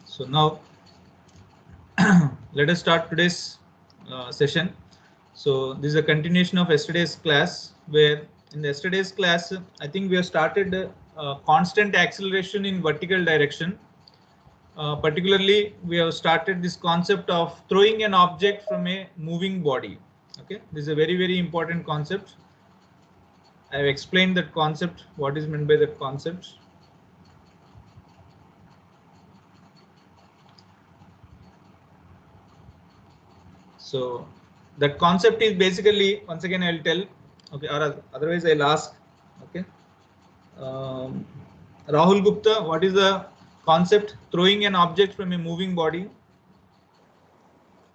So now let us start today's session. So this is a continuation of yesterday's class, where in yesterday's class I think we have started constant acceleration in vertical direction. Particularly we have started this concept of throwing an object from a moving body. Okay, this is a very important concept. I have explained that concept, what is meant by that concept. So that concept is basically, once again I'll tell, okay, or otherwise I'll ask, okay, Rahul Gupta, what is the concept throwing an object from a moving body?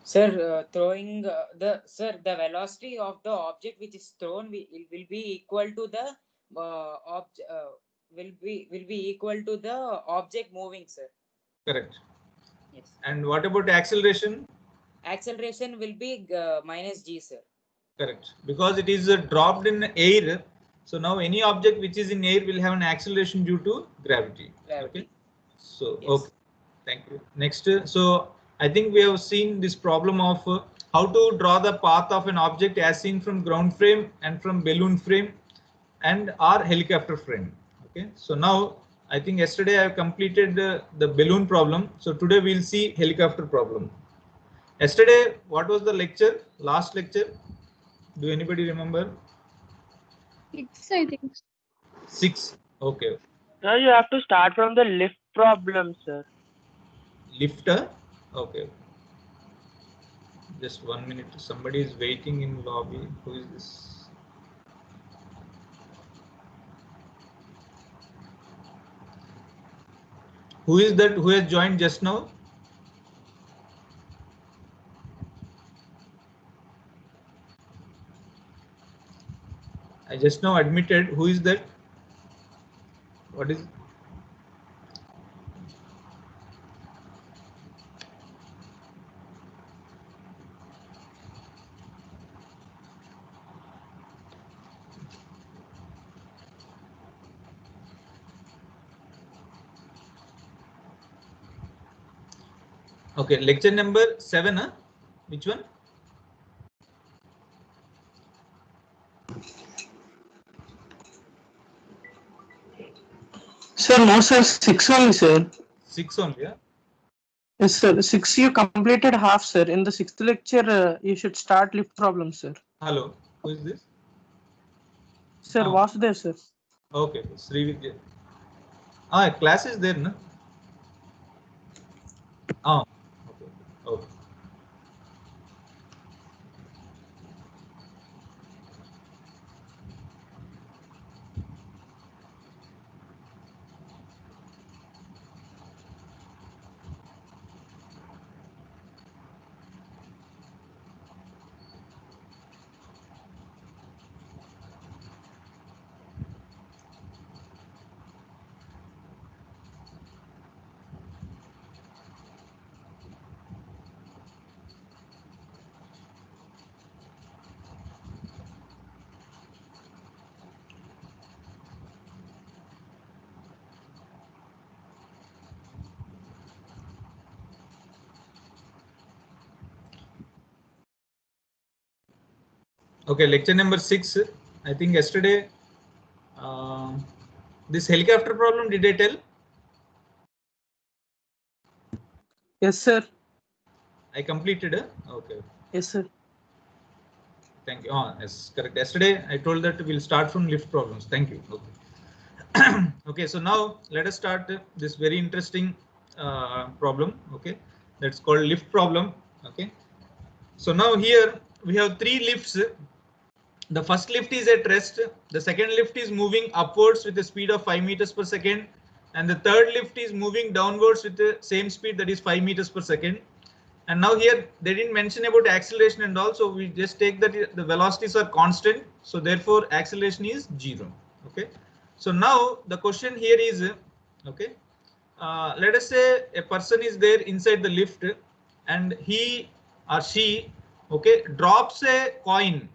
Sir, throwing the velocity of the object which is thrown will be equal to the will be equal to the object moving, sir. Correct. Yes. And what about acceleration? Acceleration will be minus g, sir. Correct, because it is dropped in air. So now any object which is in air will have an acceleration due to gravity. Okay. So yes. Okay, thank you. Next, so I think we have seen this problem of how to draw the path of an object as seen from ground frame and from balloon frame and our helicopter frame. Okay, so now I think yesterday I have completed the balloon problem. So today we'll see helicopter problem. Yesterday, what was the lecture? Last lecture? Do anybody remember? 6, I think. 6. Okay. Sir, you have to start from the lift problem, sir. Lifter? Okay. Just 1 minute. Somebody is waiting in lobby. Who is this? Who is that who has joined just now? I just now admitted. Who is that? What is? Okay, lecture number 7. Huh? Which one? Sir, no, sir, 6 only, sir. 6 only, yeah? Yes, sir. 6 you completed half, sir. In the 6th lecture, you should start lift problem, sir. Hello, who is this? Sir, was there, sir? Okay, Srividya. Class is there, no? Okay. Okay. Okay, lecture number 6. I think yesterday this helicopter problem, did I tell? Yes, sir. I completed. Okay. Yes, sir. Thank you. Yes, correct. Yesterday I told that we'll start from lift problems. Thank you. Okay. Okay, so now let us start this very interesting problem. Okay, that's called lift problem. Okay, so now here we have 3 lifts. The first lift is at rest. The second lift is moving upwards with a speed of 5 meters per second, and the third lift is moving downwards with the same speed, that is 5 meters per second. And now here they didn't mention about acceleration and all, so we just take that the velocities are constant, so therefore acceleration is 0. Okay, so now the question here is, okay, let us say a person is there inside the lift and he or she, okay, drops a coin,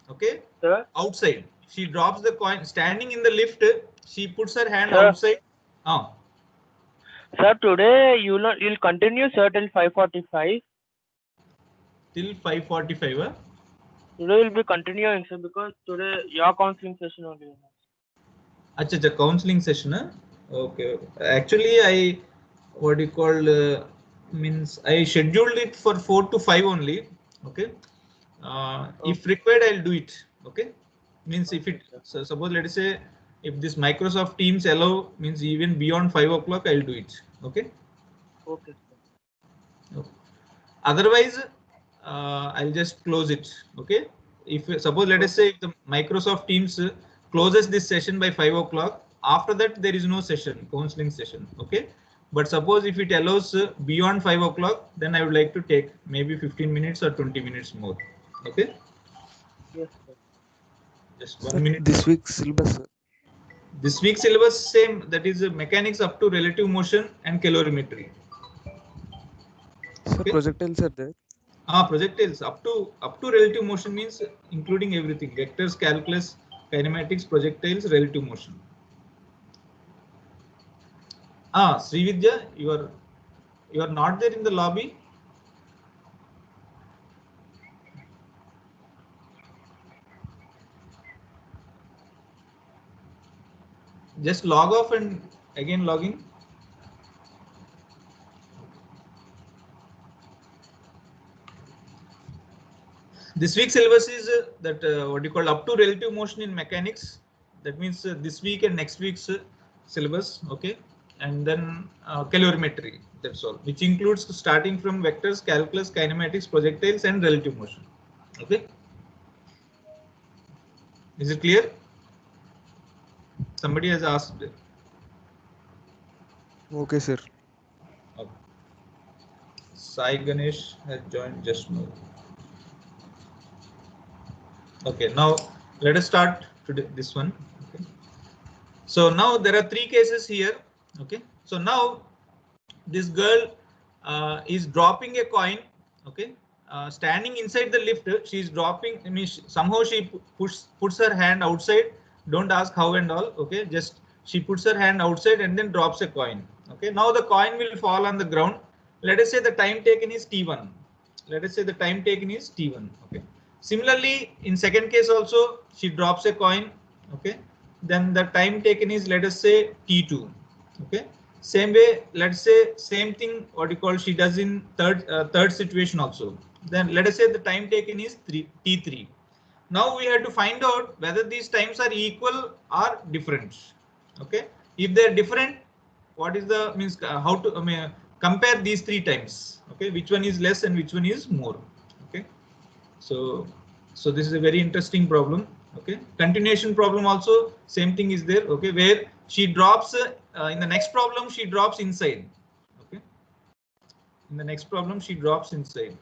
okay, Sir? outside. She drops the coin standing in the lift. She puts her hand Sir? outside. Sir, today you'll continue sir till 5:45. Till 5:45. Huh? Today we'll be continuing, sir, because today your counseling session only. Acha, counseling session. Huh? Okay. Actually, I what you call means I scheduled it for 4 to 5 only. Okay. If required, I'll do it. Okay. Means if it so suppose let us say if this Microsoft Teams allow means even beyond 5 o'clock, I'll do it. Okay. Okay. Okay. Otherwise, I'll just close it. Okay. If suppose let us say if the Microsoft Teams closes this session by 5 o'clock, after that there is no session, counseling session. Okay. But suppose if it allows beyond 5 o'clock, then I would like to take maybe 15 minutes or 20 minutes more. Okay. Yes, sir. Just Sir, 1 minute. this week's syllabus, sir. This week's syllabus same, that is mechanics up to relative motion and calorimetry. Sir, Okay. projectiles are there. Projectiles up to relative motion means including everything: vectors, calculus, kinematics, projectiles, relative motion. Srividya, you are not there in the lobby. Just log off and again log in. This week's syllabus is that what you call up to relative motion in mechanics. That means this week and next week's syllabus. Okay, and then calorimetry. That's all, which includes starting from vectors, calculus, kinematics, projectiles, and relative motion. Okay, is it clear? Somebody has asked. Okay, sir. Okay. Sai Ganesh has joined just now. Okay, now let us start today this one. Okay. So now there are 3 cases here. Okay, so now this girl is dropping a coin. Okay, standing inside the lift, she is dropping. I mean, somehow she puts her hand outside. Don't ask how and all. Okay, just she puts her hand outside and then drops a coin. Okay, now the coin will fall on the ground. Let us say the time taken is t1. Let us say the time taken is t1. Okay. Similarly, in second case also, she drops a coin. Okay, then the time taken is, let us say, t2. Okay, same way, let's say same thing what you call she does in third situation also. Then let us say the time taken is t3. Now we have to find out whether these times are equal or different. Okay, if they are different, what is the means how to compare these 3 times. Okay, which one is less and which one is more. Okay, so this is a very interesting problem. Okay, continuation problem also same thing is there. Okay, where she drops in the next problem she drops inside. Okay, in the next problem she drops inside.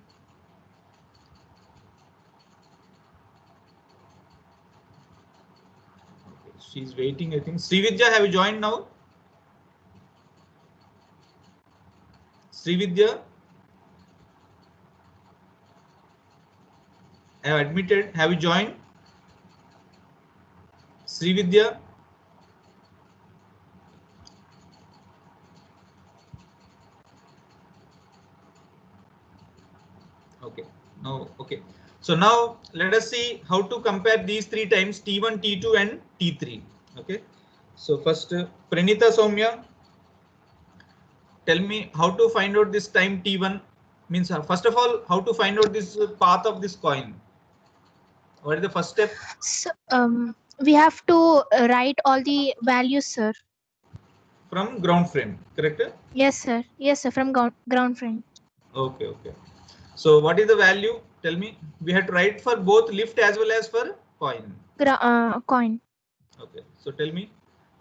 Okay, she's waiting. I think Srividya, have you joined now? Srividya, I have admitted. Have you joined? Srividya. Okay. No. Okay. So now let us see how to compare these 3 times t1, t2, and t3. Okay. So first, Pranita Soumya, tell me how to find out this time t1. Means first of all, how to find out this path of this coin. What is the first step? So, we have to write all the values, sir. From ground frame, correct? Yes, sir. Yes, sir. From ground frame. Okay, okay. So what is the value? Tell me. We have to write for both lift as well as for coin. Coin. Okay. So tell me,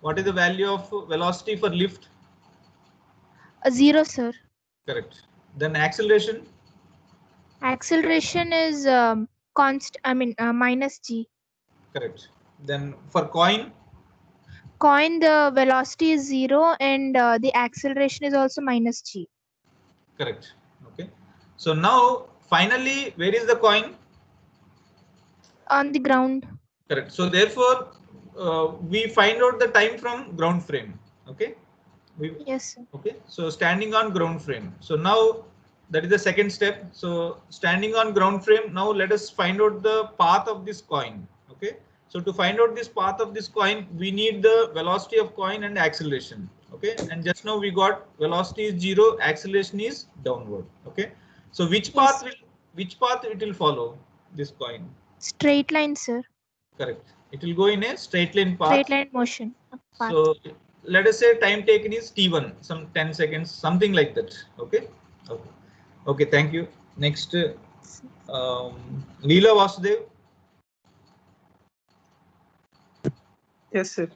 what is the value of velocity for lift? 0, sir. Correct. Then acceleration? Acceleration is minus g. Correct. Then for coin? Coin, the velocity is 0 and the acceleration is also minus g. Correct. Okay. So now finally, where is the coin? On the ground. Correct. So therefore, we find out the time from ground frame. Okay. Yes, sir. Okay, so standing on ground frame. So now that is the second step. So standing on ground frame, now let us find out the path of this coin. Okay, so to find out this path of this coin, we need the velocity of coin and acceleration. Okay, and just now we got velocity is 0, acceleration is downward. Okay, so which path it will follow this coin? Straight line, sir. Correct. It will go in a straight line path. Straight line motion. Path. So let us say time taken is t1, some 10 seconds, something like that. Okay. Okay. Okay. Thank you. Next, Leela Vasudev. Yes, sir.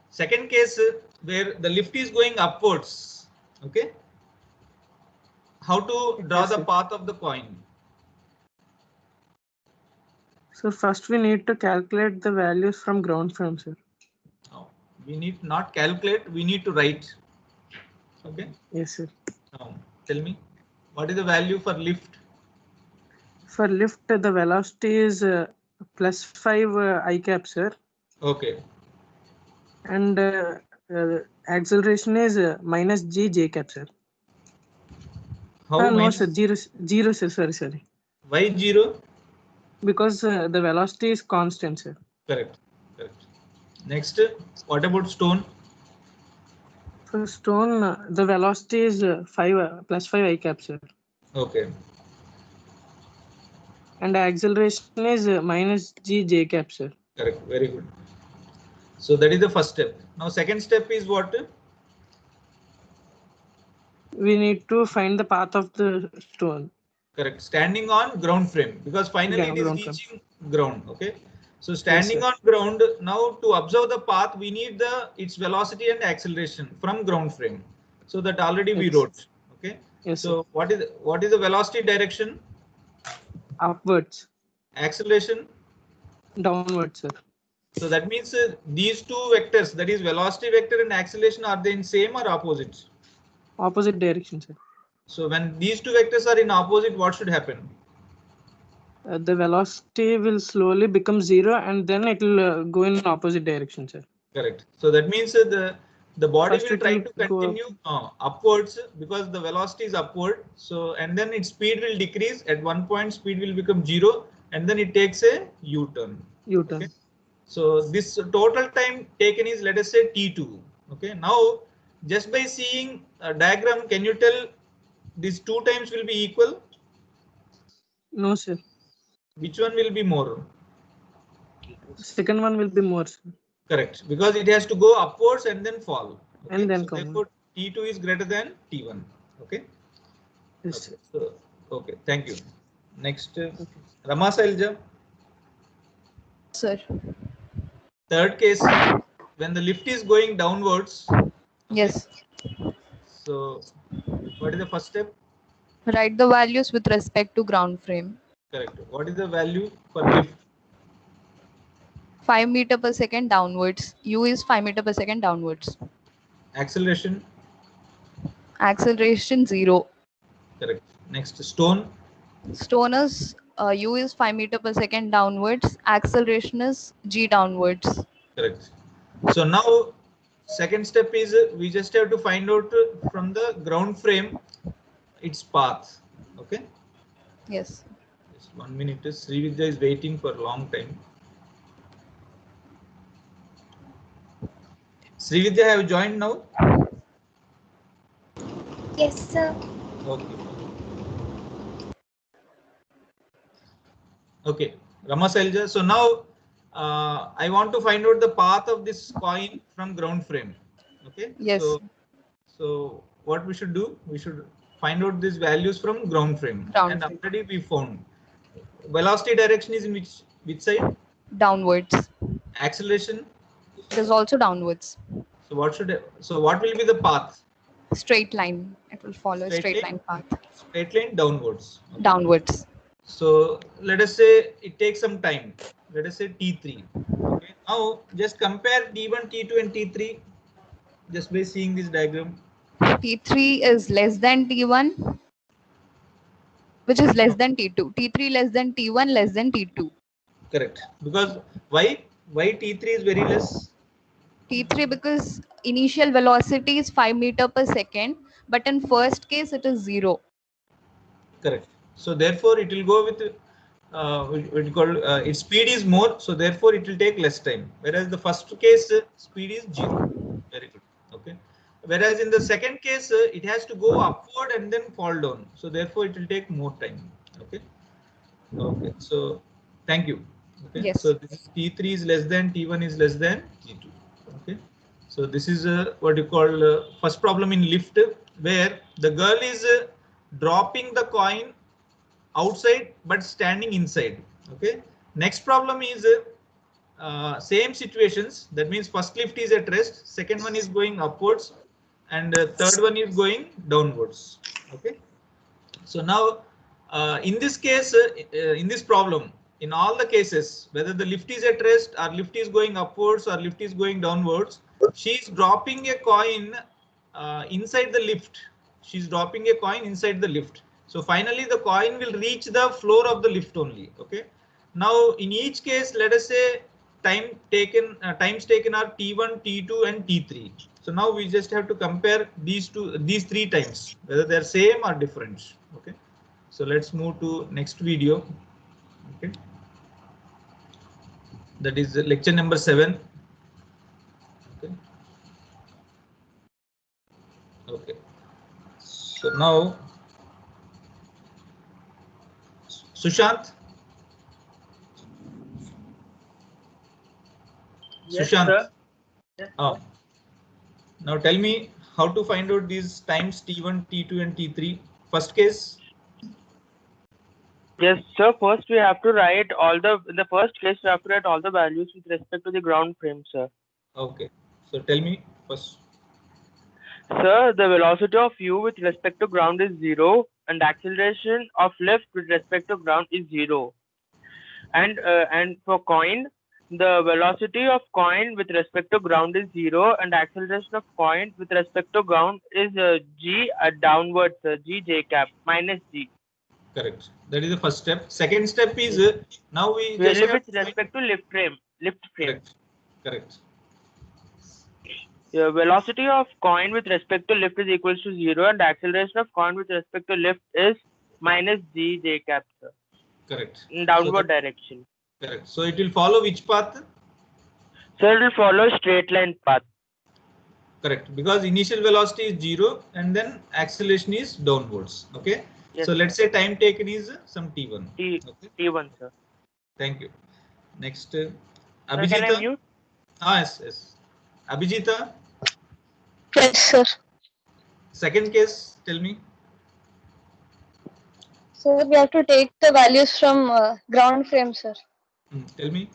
Second case where the lift is going upwards. Okay. How to draw Yes, the sir. path of the coin? So first we need to calculate the values from ground frame, sir. Now, we need not calculate. We need to write. Okay. Yes, sir. Now, tell me, what is the value for lift? For lift, the velocity is +5 I cap, sir, Okay. and acceleration is -g j cap, sir. How No, minus? sir, zero, sir. Sorry. Why 0? Because the velocity is constant, sir. Correct. Correct. Next, what about stone? For stone, the velocity is +5 I cap, sir, Okay. and the acceleration is -g j cap, sir. Correct. Very good. So that is the first step. Now, second step is what? We need to find the path of the stone. Correct. Standing on ground frame, because finally it is Ground frame. reaching ground. Okay. So standing sir. on ground, now to observe the path, we need its velocity and acceleration from ground frame. So that already we Yes. wrote. Okay. Yes, So what is the velocity direction? upwards, Acceleration. downwards, sir. So that means these two vectors, that is velocity vector and acceleration, are they in same or opposite? Opposite direction, sir. So when these two vectors are in opposite, what should happen? The velocity will slowly become 0, and then it will go in opposite direction, sir. Correct. So that means the body First will it try will to go continue upwards, because the velocity is upward. So and then its speed will decrease. At one point, speed will become 0, and then it takes a U-turn. U-turn. Okay. So this total time taken is, let us say, T2. Okay. Now, just by seeing a diagram, can you tell these 2 times will be equal? No, sir. Which one will be more? Second one will be more, sir. Correct, because it has to go upwards and then fall. Okay? And then so come therefore, T2 is greater than T1. Okay. Yes, Okay. So, okay. Thank you. Next, Rama Sailja. Sir. Third case, when the lift is going downwards. Okay? Yes. So, what is the first step? Write the values with respect to ground frame. Correct. What is the value for lift? 5 meter per second downwards. U is 5 meter per second downwards. Acceleration. Acceleration 0. Correct. Next, stone. Stone is U is 5 meter per second downwards. Acceleration is G downwards. Correct. So now, second step is we just have to find out from the ground frame its path. Okay. Yes. Just 1 minute. Srividya is waiting for a long time. Srividya, have you joined now? Yes, sir. Okay. Okay, Rama Sailja. So now I want to find out the path of this coin from ground frame. Okay. Yes. So what we should do? We should find out these values from ground frame. And already we found velocity direction is in which side? Downwards. Acceleration. It is also downwards. So what will be the path? Straight line. It will follow a straight line path. Straight line downwards. Okay. Downwards. So let us say it takes some time. Let us say T3. Okay. Now just compare T1, T2 and T3 just by seeing this diagram. T3 is less than T1, which is less than T2. T3 less than T1, less than T2. Correct. Because why T3 is very less? T3 because initial velocity is 5 meter per second, but in first case it is 0. Correct. So therefore it will go with what you call its speed is more, so therefore it will take less time. Whereas the first case speed is 0. Very good. Okay. Whereas in the second case it has to go upward and then fall down. So therefore it will take more time. Okay. Okay. So thank you. Okay. Yes. So this is T3 is less than T1 is less than T2. Okay. So this is what you call first problem in lift, where the girl is dropping the coin outside but standing inside. Okay. Next problem is same situations. That means first lift is at rest, second one is going upwards, and third one is going downwards. Okay. So now in this case, in this problem, in all the cases, whether the lift is at rest or lift is going upwards or lift is going downwards, she is dropping a coin inside the lift. She's dropping a coin inside the lift. So finally the coin will reach the floor of the lift only. Okay. Now in each case, let us say times taken are T1, T2 and T3. So now we just have to compare these three times, whether they're same or different. Okay. So let's move to next video. Okay. That is lecture number 7. Okay. Okay. So now Sushant. Yes, Sushant. sir. Yes, Oh. Now tell me how to find out these times T1, T2 and T3. First case. Yes, sir. First, we have to write in the first case, we have to write all the values with respect to the ground frame, sir. Okay. So tell me first. Sir, the velocity of u with respect to ground is 0, and acceleration of lift with respect to ground is 0. And for coin, the velocity of coin with respect to ground is 0, and acceleration of coin with respect to ground is g downwards, g j cap minus g. Correct. That is the first step. Second step is now we With just have respect to lift frame. Correct. Correct. The velocity of coin with respect to lift is equals to 0, and the acceleration of coin with respect to lift is minus g j cap, sir, Correct. in downward direction. Correct. So it will follow which path? So it will follow straight line path. Correct. Because initial velocity is 0 and then acceleration is downwards. Okay. Yes, So let's say time taken is some T1. Okay. T1, sir. Thank you. Next, Sir, can I Abhijita. mute? Yes, yes. Abhijita, Yes, sir. second case, tell me. So we have to take the values from ground frame, sir. Tell me.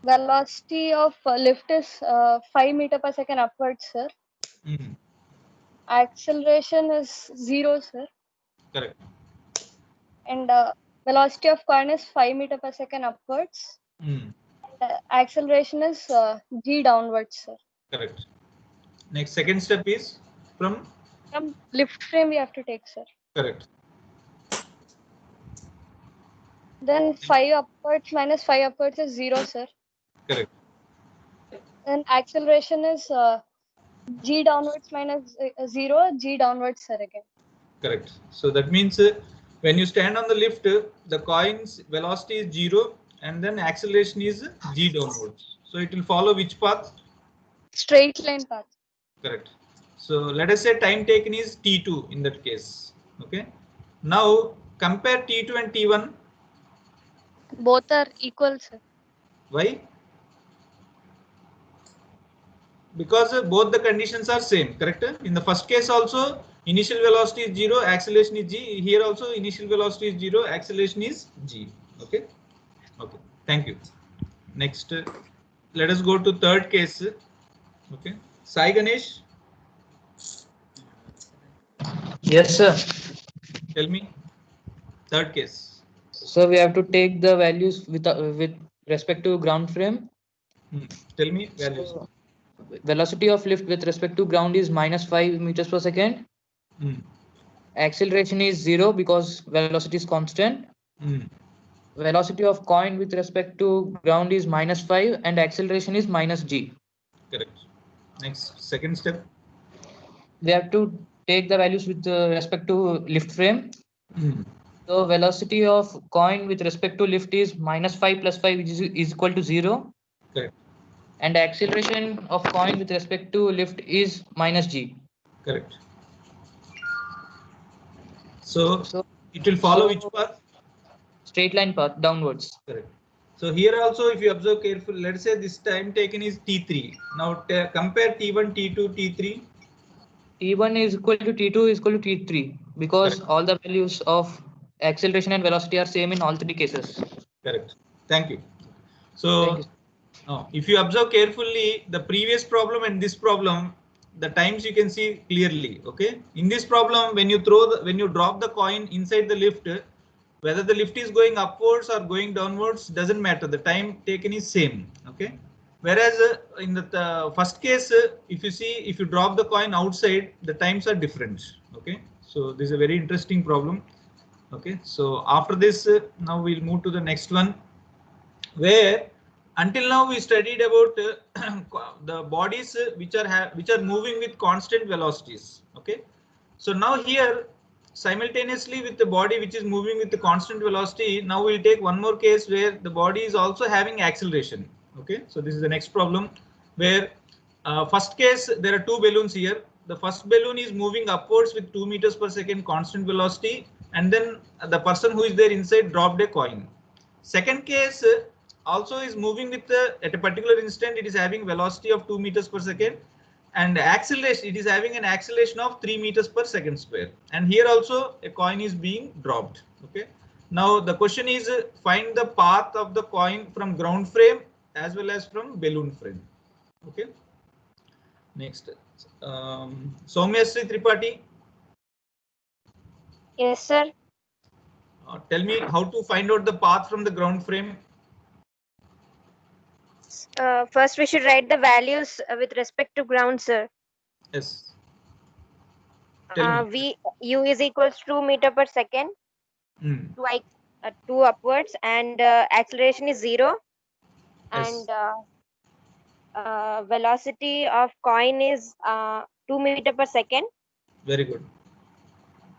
Velocity of lift is 5 meter per second upwards, sir. Mhm. Acceleration is 0, sir. Correct. And velocity of coin is 5 meter per second upwards. Mm. Acceleration is g downwards, sir. Correct. Next, second step is from Lift frame we have to take, sir. correct. Then 5 upwards minus 5 upwards is 0, sir. Correct. Then acceleration is g downwards minus 0, g downwards, sir, again. Correct. So that means when you stand on the lift, the coin's velocity is 0 and then acceleration is g downwards. So it will follow which path? Straight line path. Correct. So let us say time taken is T2 in that case. Okay. Now compare T2 and T1. Both are equal, sir. Why? Because both the conditions are same, correct? In the first case also initial velocity is 0, acceleration is g. Here also initial velocity is 0, acceleration is g. Okay. Okay. Thank you. Next, let us go to third case. Okay. Sai Ganesh. Yes, sir. Tell me. Third case. So we have to take the values with respect to ground frame. Tell me values. So, velocity of lift with respect to ground is minus 5 meters per second. Acceleration is 0 because velocity is constant. Velocity of coin with respect to ground is minus 5 and acceleration is minus g. Correct. Next, second step. We have to take the values with respect to lift frame. So velocity of coin with respect to lift is -5 + 5, which is equal to 0. Correct. And the acceleration of coin with respect to lift is -g. Correct. So it will follow which path? Straight line path downwards. Correct. So here also, if you observe carefully, let's say this time taken is T3. Now compare T1, T2, T3. T1 is equal to T2 is equal to T3 because Correct. all the values of acceleration and velocity are same in all three cases. Correct. Thank you. So Thank you. if you observe carefully the previous problem and this problem, the times you can see clearly. Okay. In this problem, when you drop the coin inside the lift, whether the lift is going upwards or going downwards doesn't matter. The time taken is same. Okay. Whereas in the first case, if you drop the coin outside, the times are different. Okay. So this is a very interesting problem. Okay. So after this, now we'll move to the next one, where until now we studied about the bodies which are moving with constant velocities. Okay. So now here, simultaneously with the body which is moving with the constant velocity, now we'll take one more case where the body is also having acceleration. Okay. So this is the next problem, where first case, there are two balloons here. The first balloon is moving upwards with 2 meters per second constant velocity, and then the person who is there inside dropped a coin. Second case also is moving with at a particular instant, it is having velocity of 2 meters per second, and acceleration, it is having an acceleration of 3 meters per second square. And here also a coin is being dropped. Okay. Now the question is, find the path of the coin from ground frame as well as from balloon frame. Okay. Next, Soumyasri Tripathi. Yes, sir. Tell me how to find out the path from the ground frame. First, we should write the values with respect to ground, sir. Yes. Tell me. U is equals to 2 meter per second. Like 2 upwards, and acceleration is 0. Yes. And velocity of coin is 2 meter per second. Very good.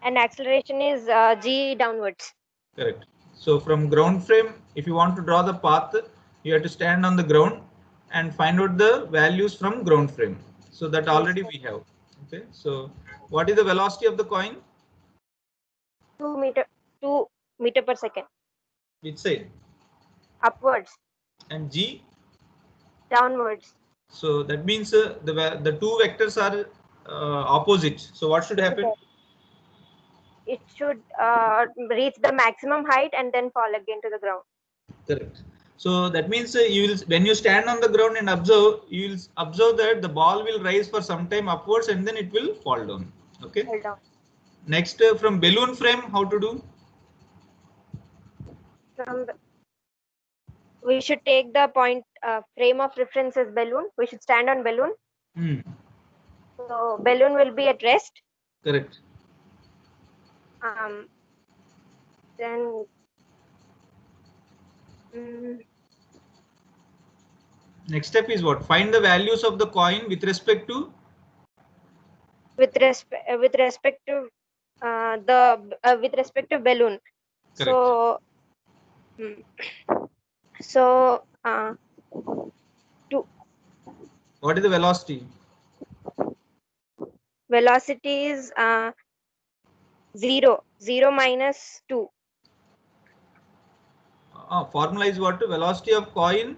And acceleration is g downwards. Correct. So from ground frame, if you want to draw the path, you have to stand on the ground and find out the values from ground frame. So that already we have. Okay. So what is the velocity of the coin? 2 meter per second. Which side? Upwards. And g? Downwards. So that means the two vectors are opposite. So what should happen? It should reach the maximum height and then fall again to the ground. Correct. So that means when you stand on the ground and observe, you will observe that the ball will rise for some time upwards and then it will fall down. Okay. Fall down. Next, from balloon frame, how to do? We should take the point frame of reference as balloon. We should stand on balloon. So balloon will be at rest. Correct. Then next step is what? Find the values of the coin with respect to? With respect to balloon. Correct. So what is the velocity? Velocity is 0 minus 2. Formula is what? Velocity of coin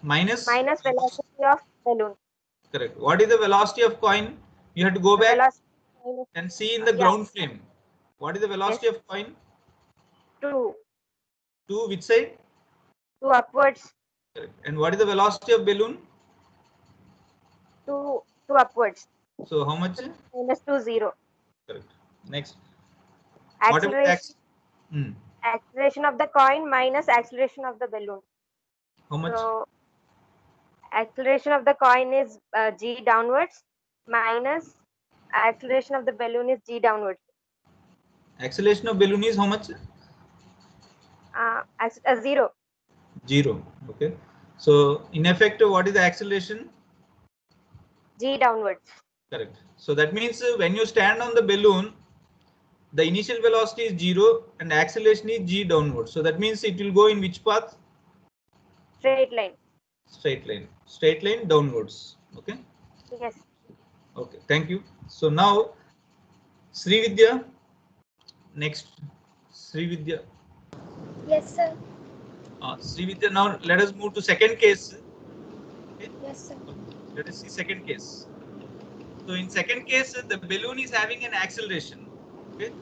minus velocity of balloon. Correct. What is the velocity of coin? You have to go back and see in the ground frame. What is the velocity of coin? 2. 2 which side? 2 upwards. Correct. And what is the velocity of balloon? 2 upwards. So how much? Minus 2, 0. Correct. Next. Acceleration. Acceleration of the coin minus acceleration of the balloon. How much? So acceleration of the coin is g downwards minus acceleration of the balloon is g downwards. Acceleration of balloon is how much? 0. 0. Okay. So in effect, what is the acceleration? G downwards. Correct. So that means when you stand on the balloon, the initial velocity is 0 and acceleration is G downwards. So that means it will go in which path? Straight line. Straight line. Straight line downwards. Okay. Yes. Okay. Thank you. So now Srividya. Next, Srividya. Yes, sir. Srividya, now let us move to second case. Okay. Yes, sir. Let us see second case. So in second case, the balloon is having an acceleration. Okay.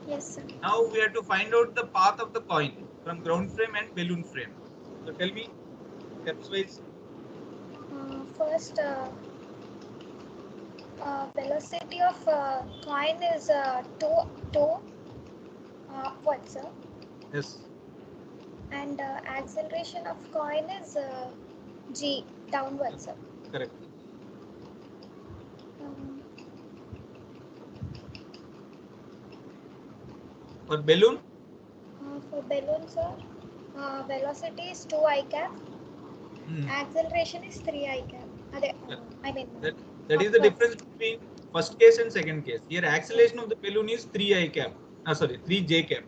Yes, sir. Now we have to find out the path of the coin from ground frame and balloon frame. So tell me, steps wise. First, velocity of coin is 2 what, sir? Yes. And acceleration of coin is G downwards, sir. Correct. For balloon? For balloon, sir, velocity is 2 I cap. Acceleration is 3 I cap. I mean, that is the difference between first case and second case. Here acceleration of the balloon is 3 I cap. Sorry, 3 J cap.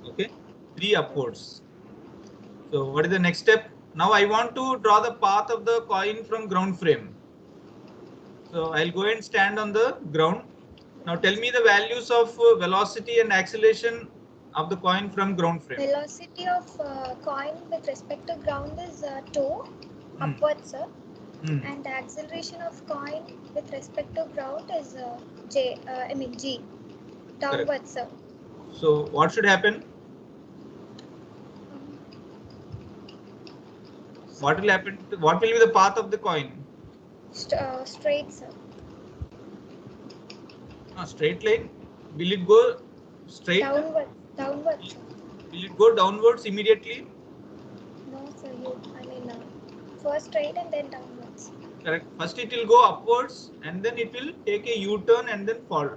Okay, 3 upwards. So what is the next step? Now I want to draw the path of the coin from ground frame. So I'll go and stand on the ground. Now tell me the values of velocity and acceleration of the coin from ground frame. Velocity of coin with respect to ground is 2 upwards, sir. And the acceleration of coin with respect to ground is G downwards, sir. So what should happen? What will happen? What will be the path of the coin? Straight, sir. Straight line. Will it go straight? Downwards, sir. Will it go downwards immediately? No, sir. First straight and then downwards. Correct. First it will go upwards and then it will take a U-turn and then fall,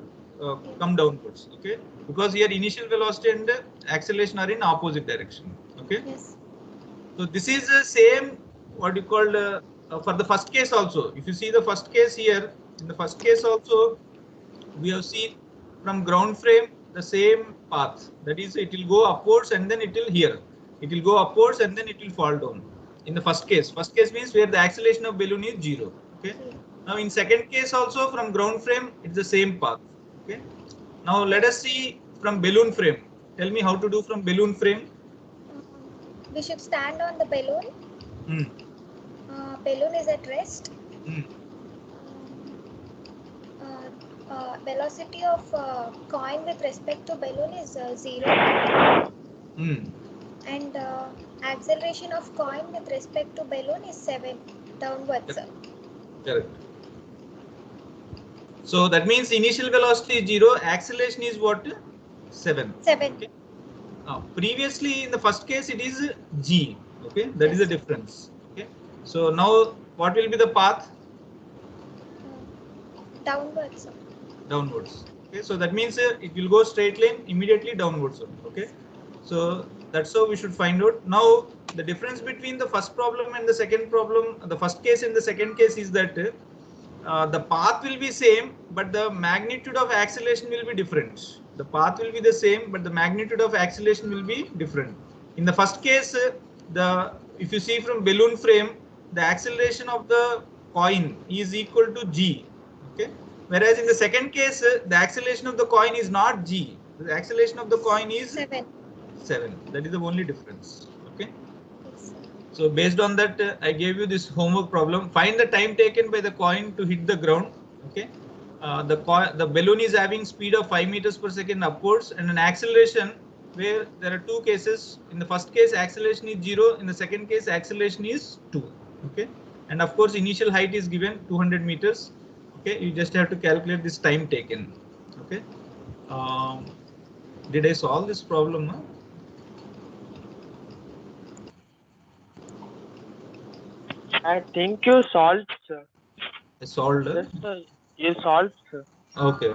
come downwards. Okay. Because here initial velocity and acceleration are in opposite direction. Okay. Yes. So this is the same what you called for the first case also. If you see the first case here, in the first case also, we have seen from ground frame the same path. That is, it will go upwards and then it will here. It will go upwards and then it will fall down. In the first case means where the acceleration of balloon is 0. Okay. Now in second case also from ground frame it's the same path. Okay. Now let us see from balloon frame. Tell me how to do from balloon frame. We should stand on the balloon. Balloon is at rest. Velocity of coin with respect to balloon is 0. And acceleration of coin with respect to balloon is 7 downwards. Correct. So that means initial velocity is 0, acceleration is what? 7. 7. Okay. Previously in the first case it is G. Okay, that is the difference. Okay. So now what will be the path? Downwards. Downwards. Okay, so that means it will go straight line immediately downwards. Okay, so that's how we should find out. Now the difference between the first problem and the second problem, the first case and the second case is that the path will be same, but the magnitude of acceleration will be different. The path will be the same, but the magnitude of acceleration will be different. In the first case, if you see from balloon frame, the acceleration of the coin is equal to G. Okay. Whereas in the second case, the acceleration of the coin is not G. The acceleration of the coin is 7. That is the only difference. Okay. So based on that, I gave you this homework problem. Find the time taken by the coin to hit the ground. Okay. The balloon is having speed of 5 meters per second upwards and an acceleration where there are two cases. In the first case, acceleration is 0. In the second case, acceleration is 2. Okay. And of course, initial height is given 200 meters. Okay. You just have to calculate this time taken. Okay. Did I solve this problem? Huh? I think you solved, sir. I solved. Yes, you solved, sir. Okay.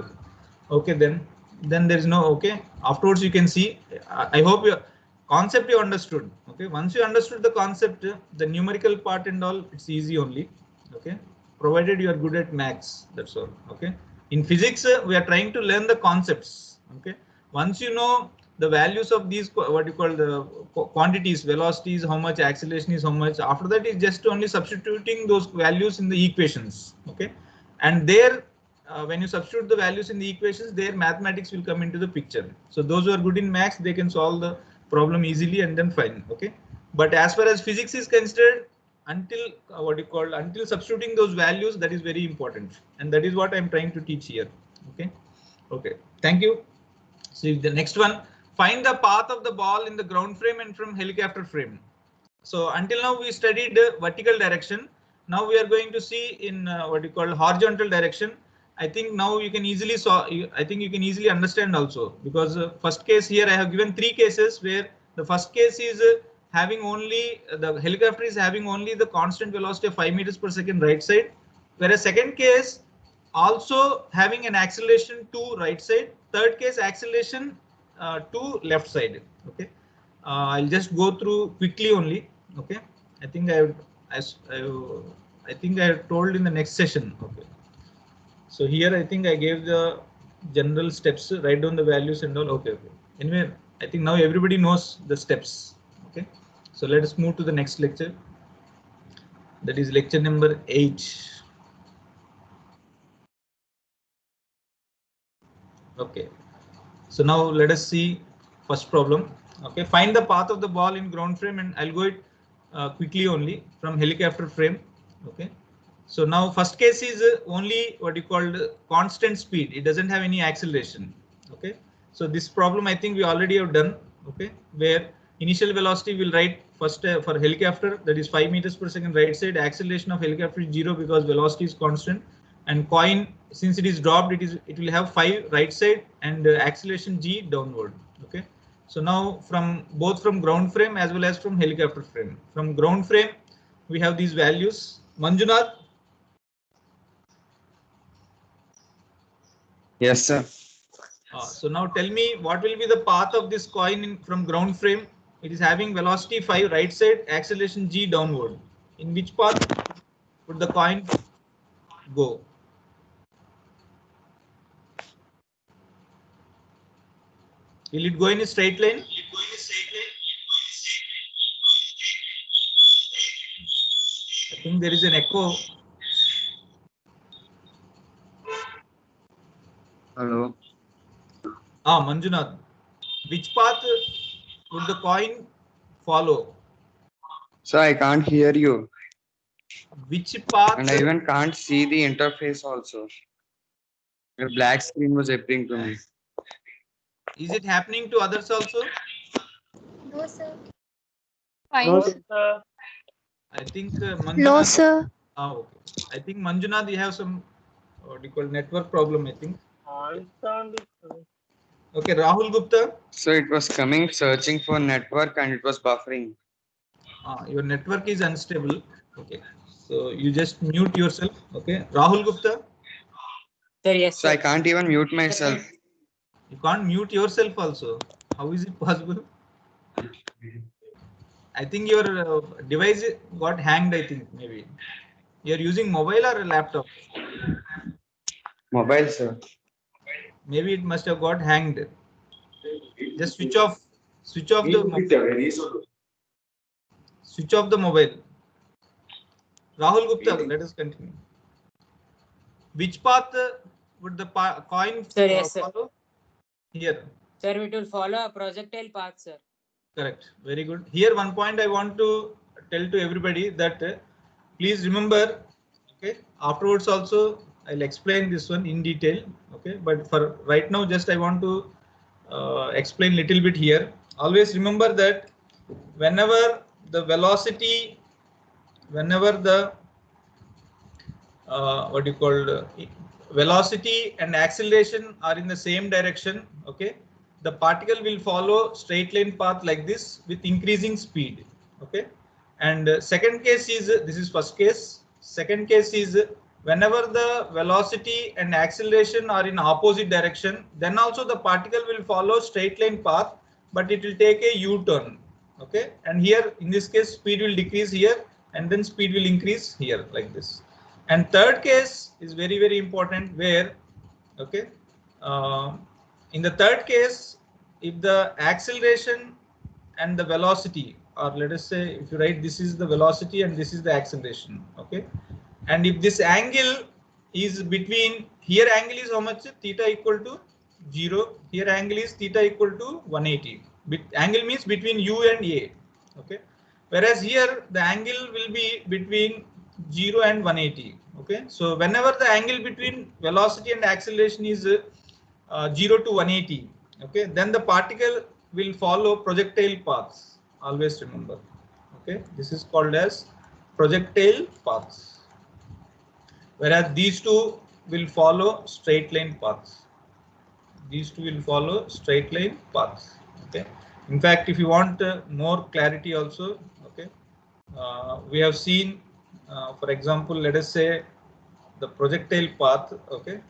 Okay, then there is no okay. Afterwards, you can see. I hope your concept you understood. Okay. Once you understood the concept, the numerical part and all, it's easy only. Okay. provided you are good at maths. That's all. Okay. In physics, we are trying to learn the concepts. Okay. Once you know the values of these, what you call the quantities, velocities, how much acceleration is, how much. After that is just only substituting those values in the equations. Okay. And there, when you substitute the values in the equations, their mathematics will come into the picture. So those who are good in maths, they can solve the problem easily and then fine. Okay. But as far as physics is considered, until until substituting those values, that is very important, and that is what I'm trying to teach here. Okay. Okay. Thank you. So the next one, find the path of the ball in the ground frame and from helicopter frame. So until now we studied vertical direction. Now we are going to see in horizontal direction. I think now you can easily I think you can easily understand also, because first case here I have given 3 cases where the first case is having only the helicopter is having only the constant velocity of 5 meters per second right side, whereas second case also having an acceleration to right side, third case acceleration to left side. Okay. I'll just go through quickly only. Okay. I think I think I told in the next session. Okay. So here I think I gave the general steps, write down the values and all. Okay. Okay. Anyway, I think now everybody knows the steps. Okay. So let us move to the next lecture. That is lecture number 8. Okay. So now let us see first problem. Okay. Find the path of the ball in ground frame, and I'll go it quickly only from helicopter frame. Okay. So now first case is only what you called constant speed. It doesn't have any acceleration. Okay. So this problem I think we already have done. Okay. Where initial velocity will write first for helicopter, that is 5 meters per second right side. Acceleration of helicopter is 0 because velocity is constant, and coin, since it is dropped, it will have 5 right side and acceleration g downward. Okay. So now both from ground frame as well as from helicopter frame. From ground frame we have these values. Manjunath. Yes, sir. So now tell me, what will be the path of this coin from ground frame? It is having velocity 5 right side, acceleration g downward. In which path would the coin go? Will it go in a straight line? I think there is an echo. Hello. Manjunath, which path would the coin follow? So I can't hear you. Which path? And I even can't see the interface also. Your black screen was appearing to me. Is it happening to others also? No, sir. Fine. No, sir. I think Manjunath. No, sir. Okay. I think Manjunath, you have some network problem, I think. Okay, Rahul Gupta. So it was coming searching for network and it was buffering. Your network is unstable. Okay. So you just mute yourself. Okay. Rahul Gupta. Sir, yes. So I can't even mute myself. You can't mute yourself also. How is it possible? I think your device got hanged, I think, maybe. You're using mobile or a laptop? Mobile, sir. Maybe it must have got hanged. Just switch off the mobile. Switch off the mobile. Rahul Gupta, let us continue. Which path would the coin follow? Here. Sir, it will follow a projectile path, sir. Correct. Very good. Here, one point I want to tell to everybody that please remember. Okay. Afterwards, also I'll explain this one in detail. Okay. But for right now, just I want to explain little bit here. Always remember that whenever the velocity, whenever the velocity and acceleration are in the same direction, okay, the particle will follow straight line path like this with increasing speed. Okay. And second case is, this is first case. Second case is whenever the velocity and acceleration are in opposite direction, then also the particle will follow straight line path, but it will take a U-turn. Okay. And here in this case, speed will decrease here and then speed will increase here like this. And third case is very, very important where, okay, in the third case, if the acceleration and the velocity, or let us say if you write this is the velocity and this is the acceleration, okay, and if this angle is between, here angle is how much? Theta equal to 0, here angle is theta equal to 180. Angle means between u and a, okay, whereas here the angle will be between 0 and 180, okay. So whenever the angle between velocity and acceleration is 0 to 180, okay, then the particle will follow projectile paths, always remember, okay. This is called as projectile paths, whereas these two will follow straight line paths. These two will follow straight line paths, okay. In fact, if you want more clarity also, okay, we have seen, for example, let us say the projectile path, okay.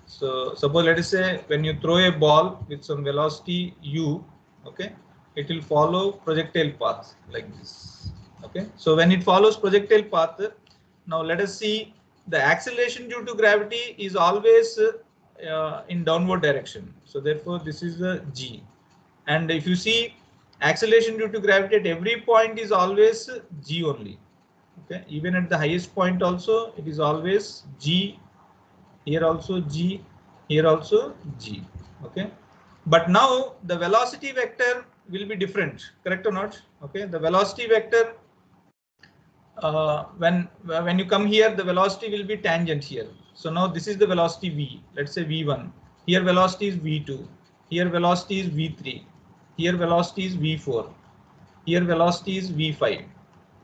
So suppose let us say when you throw a ball with some velocity u, okay, it will follow projectile path like this, okay. So when it follows projectile path, now let us see the acceleration due to gravity is always in downward direction. So therefore this is the g, and if you see acceleration due to gravity at every point is always g only, okay. Even at the highest point also it is always g, here also g, here also g, okay. But now the velocity vector will be different, correct or not? Okay, the velocity vector, when you come here, the velocity will be tangent here. So now this is the velocity v, let's say v1, here velocity is v2, here velocity is v3, here velocity is v4, here velocity is v5,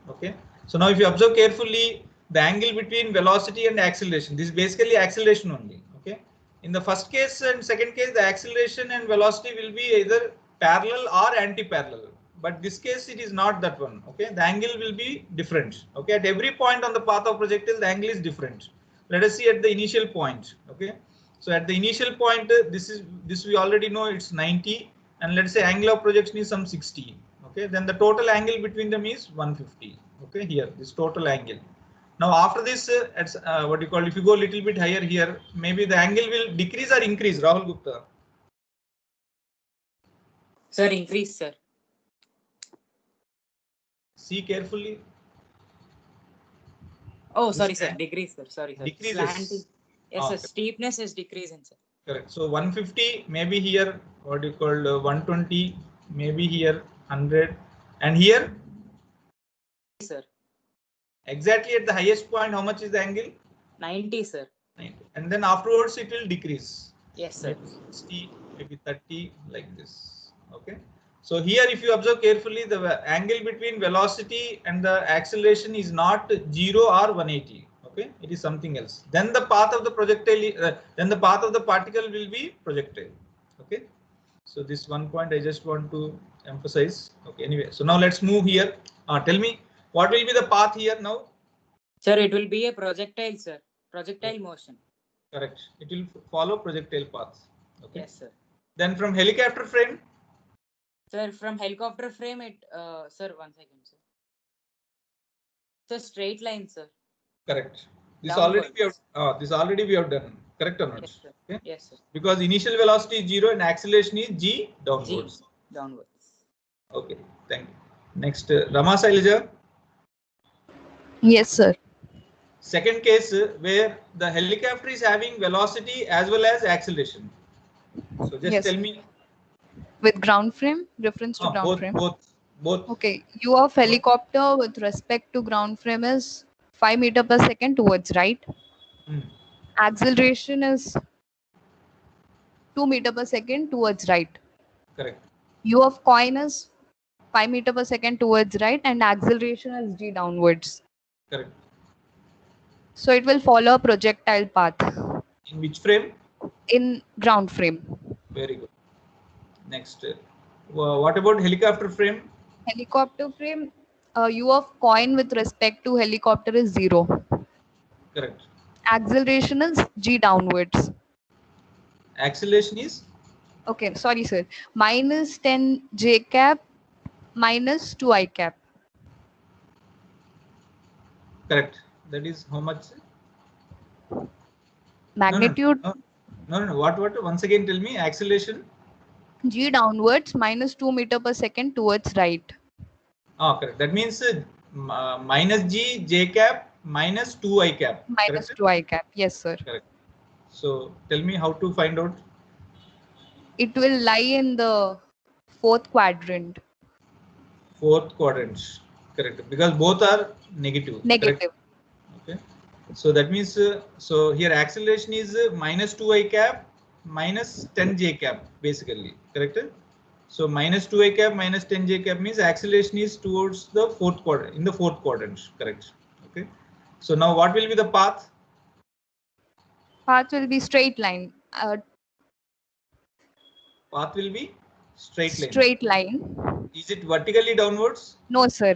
okay. So now if you observe carefully the angle between velocity and acceleration, this is basically acceleration only, okay. In the first case and second case, the acceleration and velocity will be either parallel or anti-parallel, but this case it is not that one, okay. The angle will be different, okay. At every point on the path of projectile, the angle is different. Let us see at the initial point, okay. So at the initial point, this we already know it's 90, and let's say angle of projection is some 60, okay. Then the total angle between them is 150, okay. Here this total angle. Now after this, what you call, if you go a little bit higher here, maybe the angle will decrease or increase, Rahul Gupta? Sir, increase, sir. See carefully. Oh, sorry, sir. Decrease, sir. Sorry, sir. Decreases. Slanting. Yes, sir. Steepness is decreasing, sir. Correct. So 150, maybe here, what you call 120, maybe here 100, and here? Sir. Exactly at the highest point, how much is the angle? 90, sir. 90. And then afterwards it will decrease. Yes, sir. Maybe 60, maybe 30, like this. Okay. So here, if you observe carefully, the angle between velocity and the acceleration is not 0 or 180. Okay, it is something else. Then the path of the projectile, then the path of the particle will be projectile. Okay. So this one point I just want to emphasize. Okay. Anyway, so now let's move here. Tell me, what will be the path here now? Sir, it will be a projectile, sir. Projectile motion. Correct. It will follow projectile paths. Okay. Yes, sir. Then from helicopter frame? Sir, from helicopter frame, sir, 1 second, sir. Sir, straight line, sir. Correct. This Downwards. already we have done. Correct or not? Yes, sir. Okay. Yes, sir. Because initial velocity is 0 and acceleration is g downwards. G downwards. Okay. Thank you. Next, Rama Sailaja. Yes, sir. Second case where the helicopter is having velocity as well as acceleration. So just Yes. tell me. With ground frame, reference to ground frame. Both. Okay. U of helicopter with respect to ground frame is 5 meter per second towards right. Acceleration is 2 meter per second towards right. Correct. U of coin is 5 meter per second towards right, and acceleration is g downwards. Correct. So it will follow a projectile path. In which frame? In ground frame. Very good. Next, what about helicopter frame? Helicopter frame, U of coin with respect to helicopter is 0. Correct. Acceleration is g downwards. Acceleration is? Okay, sorry, sir. Minus 10 j cap minus 2 I cap. Correct. That is how much? Magnitude No. What? Once again, tell me. Acceleration. g downwards minus 2 meter per second towards right. Oh, correct. That means minus g j cap minus 2I cap. Minus Correct? 2I cap. Yes, sir. Correct. So tell me how to find out. It will lie in the fourth quadrant. Fourth quadrant. Correct. Because both are negative. Negative. Correct? Okay. So that means so here acceleration is minus 2I cap minus 10J cap basically. Correct? So minus 2I cap minus 10J cap means acceleration is towards the fourth quadrant, in the fourth quadrant. Correct. Okay. So now what will be the path? Path will be straight line. Path will be straight line. Straight line. Is it vertically downwards? No, sir.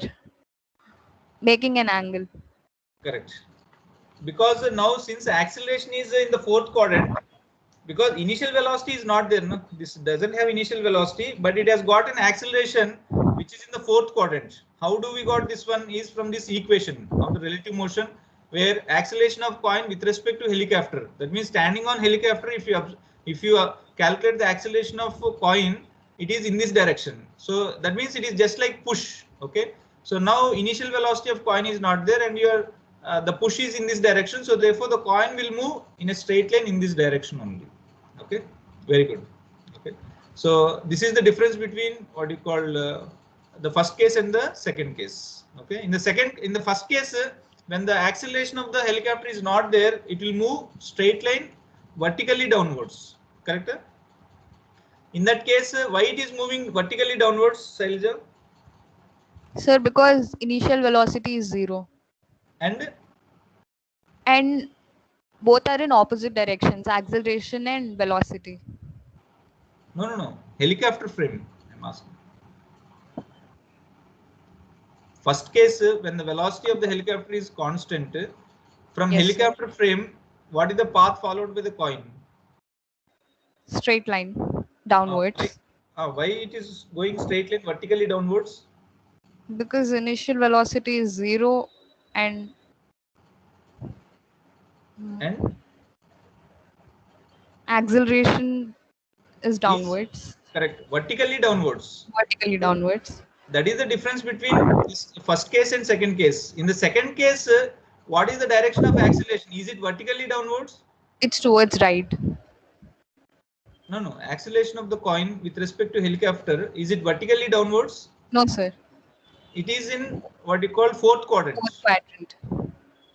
Making an angle. Correct. Because now since acceleration is in the fourth quadrant, because initial velocity is not there, no? This doesn't have initial velocity, but it has got an acceleration which is in the fourth quadrant. How do we got this one? Is from this equation of the relative motion, where acceleration of coin with respect to helicopter. That means standing on helicopter, if you calculate the acceleration of a coin, it is in this direction. So that means it is just like push. Okay. So now initial velocity of coin is not there, and your the push is in this direction. So therefore the coin will move in a straight line in this direction only. Okay. Very good. Okay. So this is the difference between what you call the first case and the second case. Okay. In the first case, when the acceleration of the helicopter is not there, it will move straight line vertically downwards. Correct? In that case, why it is moving vertically downwards, Shailaja? Sir, because initial velocity is 0. And both are in opposite directions, acceleration and velocity. No. Helicopter frame, I'm asking. First case, when the velocity of the helicopter is constant, from Yes, helicopter frame, what is the path followed by the coin? Straight line downwards. Why it is going straight line vertically downwards? Because initial velocity is 0 and acceleration is downwards. Correct. Vertically downwards. Vertically downwards. That is the difference between this first case and second case. In the second case, what is the direction of acceleration? Is it vertically downwards? It's towards right. No. Acceleration of the coin with respect to helicopter, is it vertically downwards? No, sir. It is in what you call fourth quadrant. Fourth quadrant.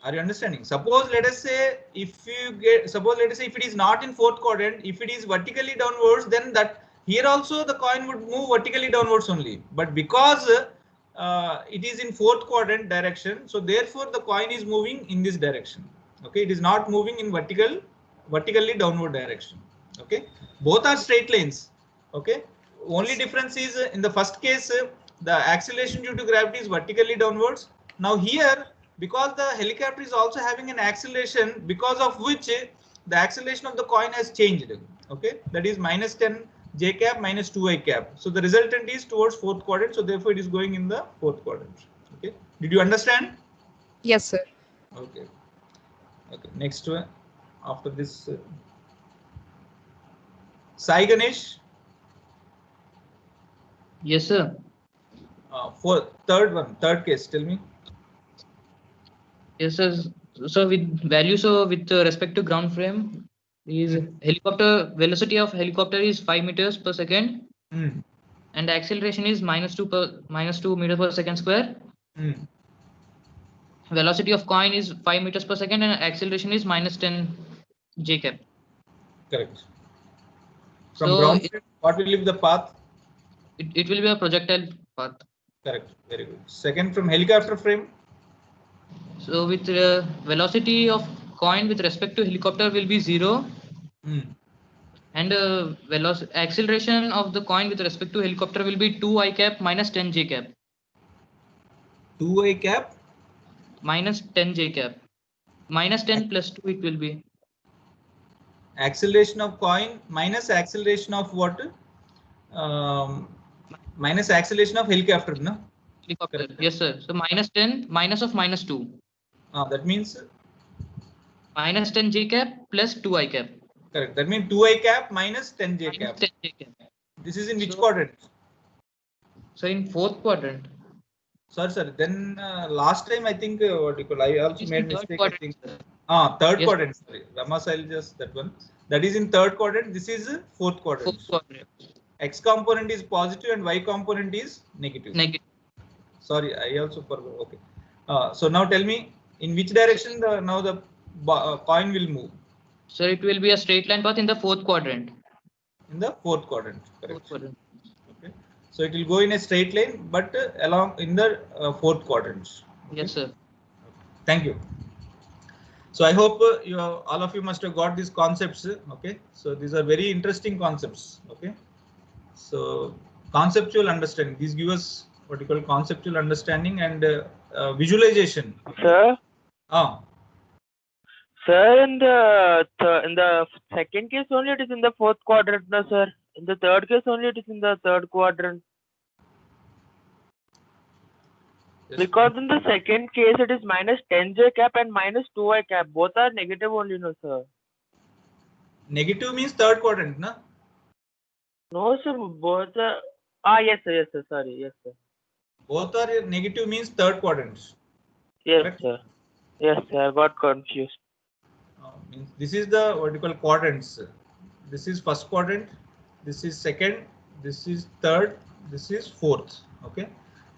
Are you understanding? Suppose let us say if it is not in fourth quadrant, if it is vertically downwards, then that here also the coin would move vertically downwards only. But because it is in fourth quadrant direction, so therefore the coin is moving in this direction. Okay, it is not moving in vertically downward direction. Okay, both are straight lines. Okay, only difference is in the first case the acceleration due to gravity is vertically downwards. Now here, because the helicopter is also having an acceleration, because of which the acceleration of the coin has changed. Okay, that is minus 10 j cap minus 2I cap. So the resultant is towards fourth quadrant. So therefore it is going in the fourth quadrant. Okay, did you understand? Yes, sir. Okay. Okay. Next one after this, Sai Ganesh. Yes, sir. For third case, tell me. Yes, sir. So with value, so with respect to ground frame, is helicopter velocity of helicopter is 5 meters per second, and acceleration is minus 2 meters per second square. Velocity of coin is 5 meters per second, and acceleration is minus 10 j cap. Correct. From ground frame, what will be the path? It will be a projectile path. Correct. Very good. Second, from helicopter frame. So with velocity of coin with respect to helicopter will be 0. And acceleration of the coin with respect to helicopter will be 2I cap minus 10 j cap. 2I cap? Minus 10 j cap. Minus 10 plus 2 it will be. Acceleration of coin minus acceleration of what? Minus acceleration of helicopter, no? Helicopter. Yes, sir. So minus 10 minus of minus 2. That means minus 10 j cap plus 2 I cap. Correct. That means 2 I cap minus 10 j Minus cap. 10 j cap. This is in which So- quadrant? So in fourth quadrant. Sorry. Then last time I think what you call, I also It is made in third mistake. I quadrant, think. sir. Third Yes. quadrant. Sorry, Ramas, I'll just that one. That is in third quadrant. This is fourth quadrant. Fourth quadrant. X component is positive and Y component is negative. Negative. Sorry, I also forgot. Okay. So now tell me, in which direction now the coin will move? So it will be a straight line path in the fourth quadrant. In the fourth quadrant. Correct. Fourth quadrant. Okay. So it will go in a straight line, but along in the fourth quadrant. Okay. Yes, sir. Thank you. So I hope all of you must have got these concepts. Okay. So these are very interesting concepts. Okay. So conceptual understanding. These give us what you call conceptual understanding and visualization. Sir. Sir, in the second case only it is in the fourth quadrant, no, sir. In the third case only it is in the third quadrant. Because in the second case it is minus 10 j cap and minus 2 I cap. Both are negative only, no, sir. Negative means third quadrant, na? No, sir. Both are. Yes, sir. Yes, sir. Sorry. Yes, sir. Both are negative means third quadrant. Yes, Correct? sir. Yes, sir. I got confused. Means this is the what you call quadrants. This is first quadrant. This is second. This is third. This is fourth. Okay.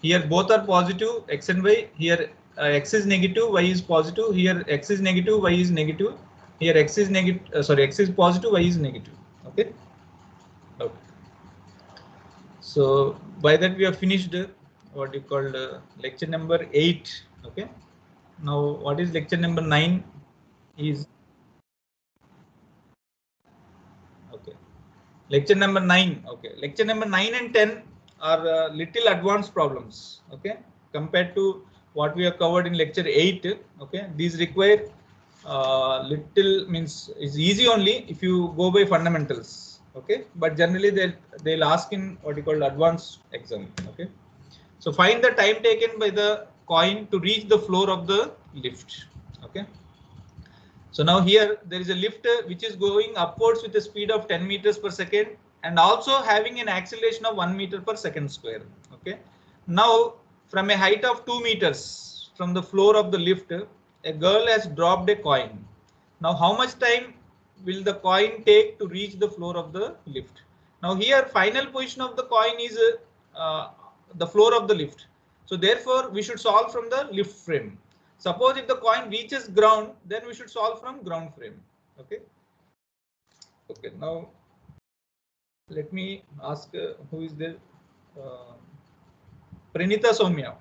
Here both are positive, x and y. Here x is negative, y is positive. Here x is negative, y is negative. Here x is negative. X is positive, y is negative. Okay. Okay. So by that we have finished what you call lecture number 8. Okay. Now what is lecture number 9 is okay. Lecture number 9. Okay. Lecture number 9 and 10 are little advanced problems. Okay. Compared to what we have covered in lecture 8. Okay. These require little means is easy only if you go by fundamentals. Okay. But generally they'll ask in what you call advanced exam. Okay. So find the time taken by the coin to reach the floor of the lift. Okay. So now here there is a lift which is going upwards with a speed of 10 meters per second and also having an acceleration of 1 meter per second square. Okay. Now from a height of 2 meters from the floor of the lift, a girl has dropped a coin. Now how much time will the coin take to reach the floor of the lift? Now here final position of the coin is the floor of the lift. So therefore we should solve from the lift frame. Suppose if the coin reaches ground, then we should solve from ground frame. Okay. Okay. Now let me ask who is there? Pranita Soumya.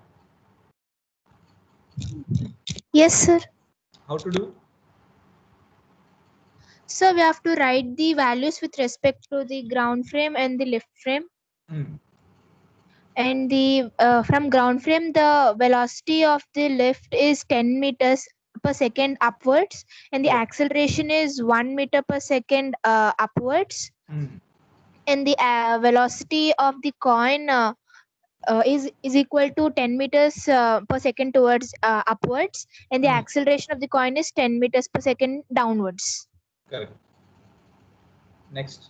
Yes, sir. How to do? So we have to write the values with respect to the ground frame and the lift frame. And the from ground frame, the velocity of the lift is 10 meters per second upwards, and the acceleration is 1 meter per second upwards. And the velocity of the coin is equal to 10 meters per second towards upwards, and the acceleration of the coin is 10 meters per second downwards. Correct. Next.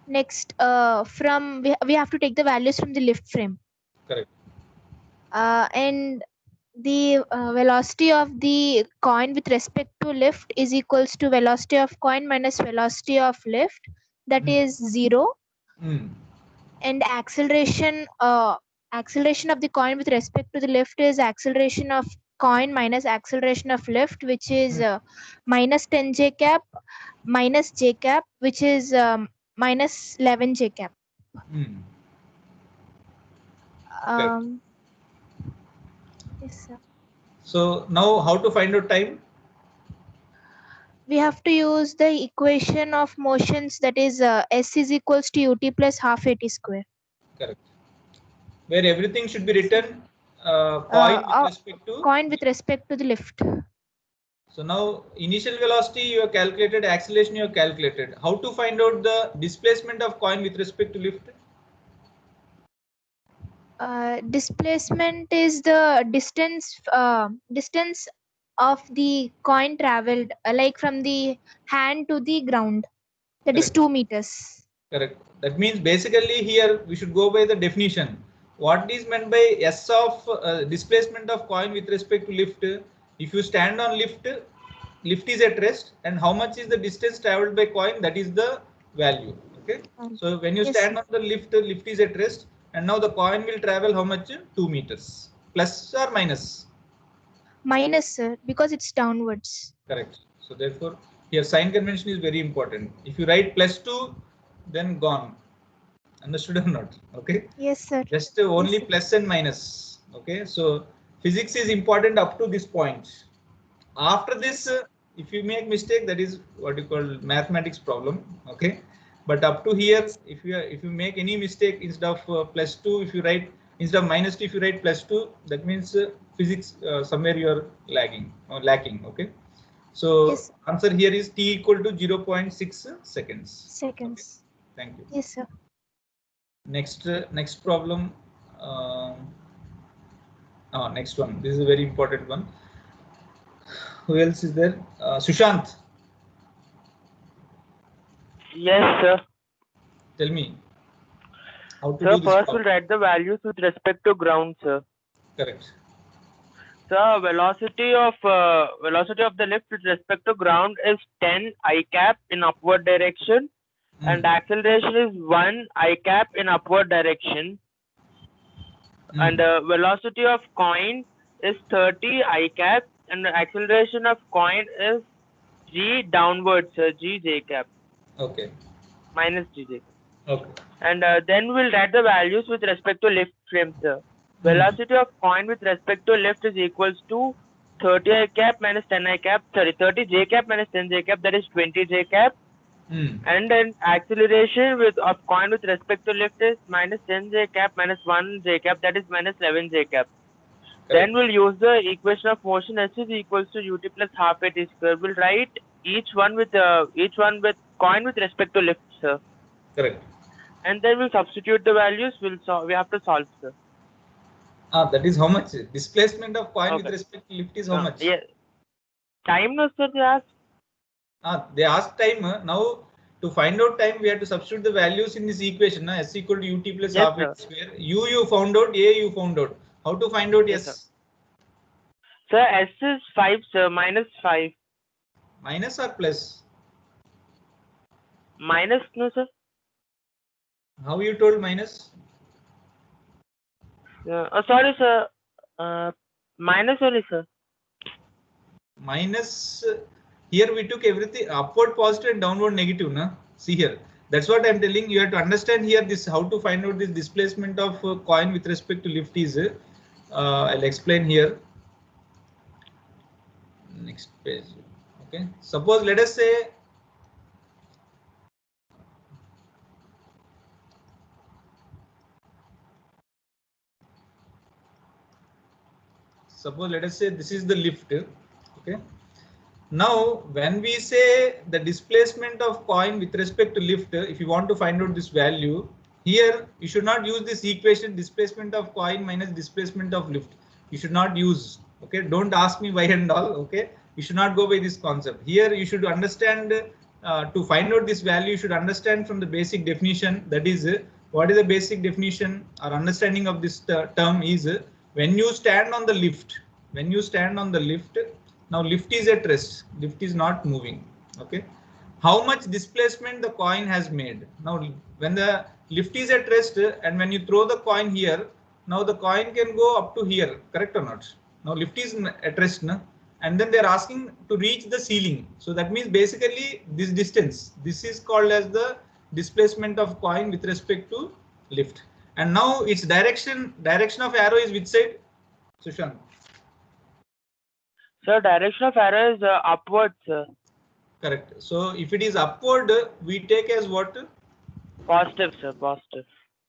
Next, from we have to take the values from the lift frame. Correct. And the velocity of the coin with respect to lift is equals to velocity of coin minus velocity of lift, that is 0. And acceleration of the coin with respect to the lift is acceleration of coin minus acceleration of lift, which is minus 10 j cap minus j cap, which is minus 11 j cap. Yes, sir. So now how to find out time? We have to use the equation of motions, that is S is equals to ut plus half at square. Correct. Where everything should be written coin with respect to the lift. So now initial velocity you have calculated, acceleration you have calculated. How to find out the displacement of coin with respect to lift? Displacement is the distance of the coin traveled, like from the hand to the ground. That is Correct. 2 meters. Correct. That means basically here we should go by the definition. What is meant by S of displacement of coin with respect to lift? If you stand on lift, lift is at rest, and how much is the distance traveled by coin? That is the value. Okay. So when you Yes, stand sir. on the lift, lift is at rest, and now the coin will travel how much? 2 meters. Plus or minus? Minus, sir, because it's downwards. Correct. So therefore, here sign convention is very important. If you write +2, then gone. Understood or not? Okay. Yes, sir. Just only Yes, sir. plus and minus. Okay. So physics is important up to this point. After this, if you make mistake, that is what you call mathematics problem. Okay. But up to here, if you make any mistake instead of +2, if you write instead of -2, if you write +2, that means physics somewhere you are lagging or lacking. Okay. So Yes, sir. answer here is t equal to 0.6 seconds. Seconds. Okay. Thank you. Yes, sir. Next problem. Next one. This is a very important one. Who else is there? Sushant. Yes, sir. Tell me. How to Sir, do this first problem. we'll write the values with respect to ground, sir. Correct. So velocity of the lift with respect to ground is 10 I cap in upward direction, and acceleration is 1 I cap in upward direction, and velocity of coin is 30 I cap, and the acceleration of coin is g downwards, sir, g j cap. Okay. Minus g j. Okay. And then we'll write the values with respect to lift frame, sir. Velocity of coin with respect to lift is equals to 30 I cap minus 10 I cap. Sorry, 30 j cap minus 10 j cap. That is 20 j cap. And then acceleration of coin with respect to lift is minus 10 j cap minus 1 j cap. That is minus 11 j cap. Then we'll use the equation of motion S is equals to ut plus half at square. We'll write each one with coin with respect to lift, sir. Correct. And then we'll substitute the values. We have to solve, sir. That is how much displacement of coin with respect to lift is how much? Yeah. Time, no, sir, they asked. They asked time. Now to find out time, we have to substitute the values in this equation. S equal to ut plus half sir. h square. You found out, A you found out. How to find out S? Sir, S is 5, sir, minus 5. Minus or plus? Minus, no, sir. How you told minus? Sorry, sir. Minus only, sir. Minus. Here we took everything upward positive and downward negative. Na? See here. That's what I'm telling you. You have to understand here this how to find out this displacement of coin with respect to lift is. I'll explain here. Next page. Okay. Suppose let us say this is the lift. Okay. Now when we say the displacement of coin with respect to lift, if you want to find out this value, here you should not use this equation displacement of coin minus displacement of lift. You should not use. Okay. Don't ask me why and all. Okay. You should not go by this concept. Here you should understand to find out this value, you should understand from the basic definition. That is, what is the basic definition or understanding of this term is when you stand on the lift. When you stand on the lift, now lift is at rest. Lift is not moving. Okay. How much displacement the coin has made? Now, when the lift is at rest and when you throw the coin here, now the coin can go up to here. Correct or not? Now lift is at rest. Na? And then they're asking to reach the ceiling. So that means basically this distance, this is called as the displacement of coin with respect to lift. And now its direction of arrow is which side? Sushant. Sir, direction of arrow is upward, sir. Correct. So if it is upward, we take as what? Positive, sir. Positive.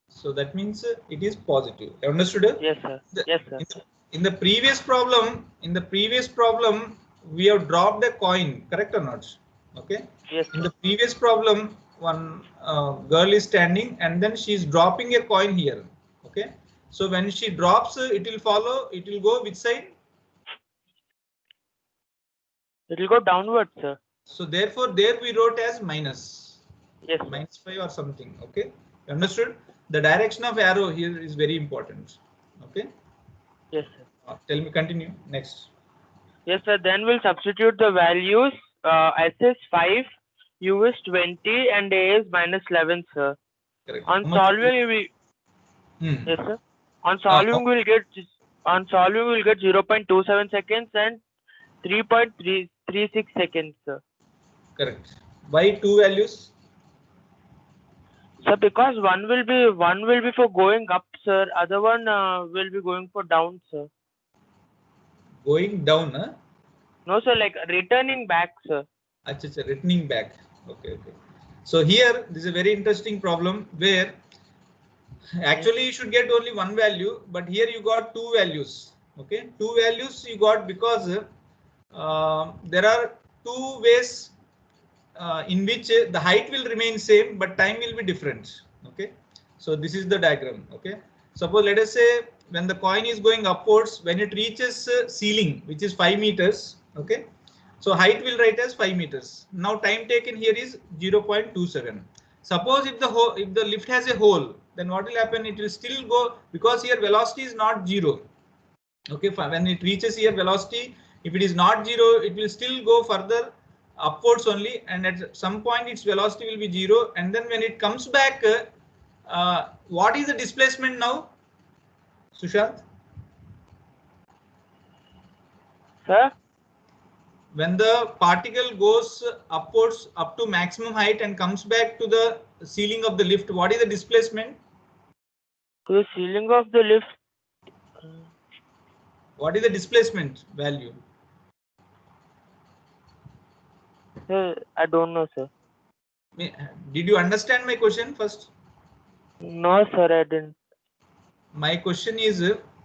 So that means it is positive. Understood? Yes, sir. Yes, sir. In the previous problem, we have dropped a coin. Correct or not? Okay. Yes. In the previous problem, one girl is standing and then she is dropping a coin here. Okay. So when she drops, it will follow. It will go which side? It will go downwards, sir. So therefore there we wrote as minus. Yes. Minus 5 or something. Okay. You understood? The direction of arrow here is very important. Okay. Yes, sir. Tell me, continue. Next. Yes, sir. Then we'll substitute the values. S is 5, U is 20, and A is minus 11, sir. Correct. On solving, we yes, sir. On solving, we'll get 0.27 seconds and 3.36 seconds, sir. Correct. Why two values? Sir, because one will be for going up, sir. Other one will be going for down, sir. Going down, huh? No, sir. Like returning back, sir. Achha, returning back. Okay. So here, this is a very interesting problem where actually you should get only one value, but here you got two values. Okay, two values you got because there are two ways in which the height will remain same, but time will be different. Okay, so this is the diagram. Okay, suppose let us say when the coin is going upwards, when it reaches ceiling, which is 5 meters. Okay, so height will write as 5 meters. Now time taken here is 0.27. Suppose if the lift has a hole, then what will happen? It will still go, because here velocity is not 0. Okay, when it reaches here velocity, if it is not 0, it will still go further upwards only, and at some point its velocity will be 0, and then when it comes back, what is the displacement now, Sushant? Sir? When the particle goes upwards up to maximum height and comes back to the ceiling of the lift, what is the displacement? To the ceiling of the lift. What is the displacement value? Sir, I don't know, sir. Did you understand my question first? No, sir, I didn't. My question is,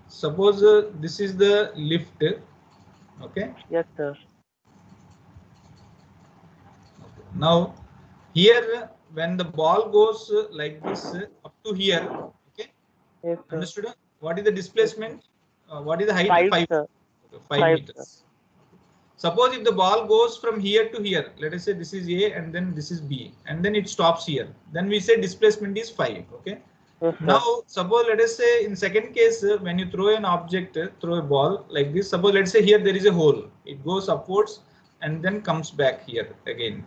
suppose this is the lift. Okay. Yes, sir. Now, here when the ball goes like this up to here, okay. Yes, sir. Understood? What is the displacement? What is the height? 5, 5, sir. 5 meters. Sir. Suppose if the ball goes from here to here, let us say this is A and then this is B, and then it stops here. Then we say displacement is 5. Okay. Yes, now, suppose let us say in second case, when you throw an object, throw a ball like this. Suppose let's say here there is a hole. It goes upwards and then comes back here again.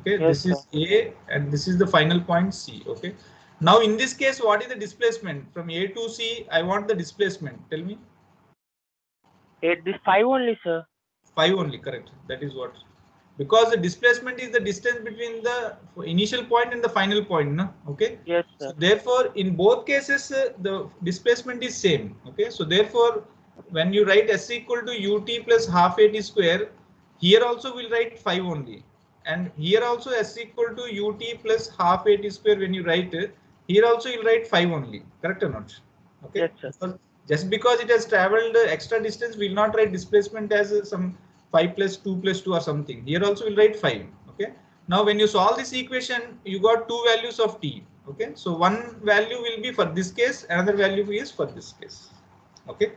Okay, yes, this is A and this is the final point C. Okay. Now in this case, what is the displacement from A to C? I want the displacement. Tell me. It is 5 only, sir. 5 only, correct. That is what. Because the displacement is the distance between the initial point and the final point. No? Okay. Yes, sir. So therefore, in both cases, the displacement is same. Okay. So therefore, when you write S equal to ut plus half at square, here also we'll write 5 only. And here also S equal to ut plus half at square, when you write it, here also you'll write 5 only. Correct or not? Okay. Yes, sir. Just because it has traveled extra distance, we'll not write displacement as some 5 plus 2 plus 2 or something. Here also we'll write 5. Okay. Now when you solve this equation, you got two values of t. Okay. So one value will be for this case, another value is for this case. Okay.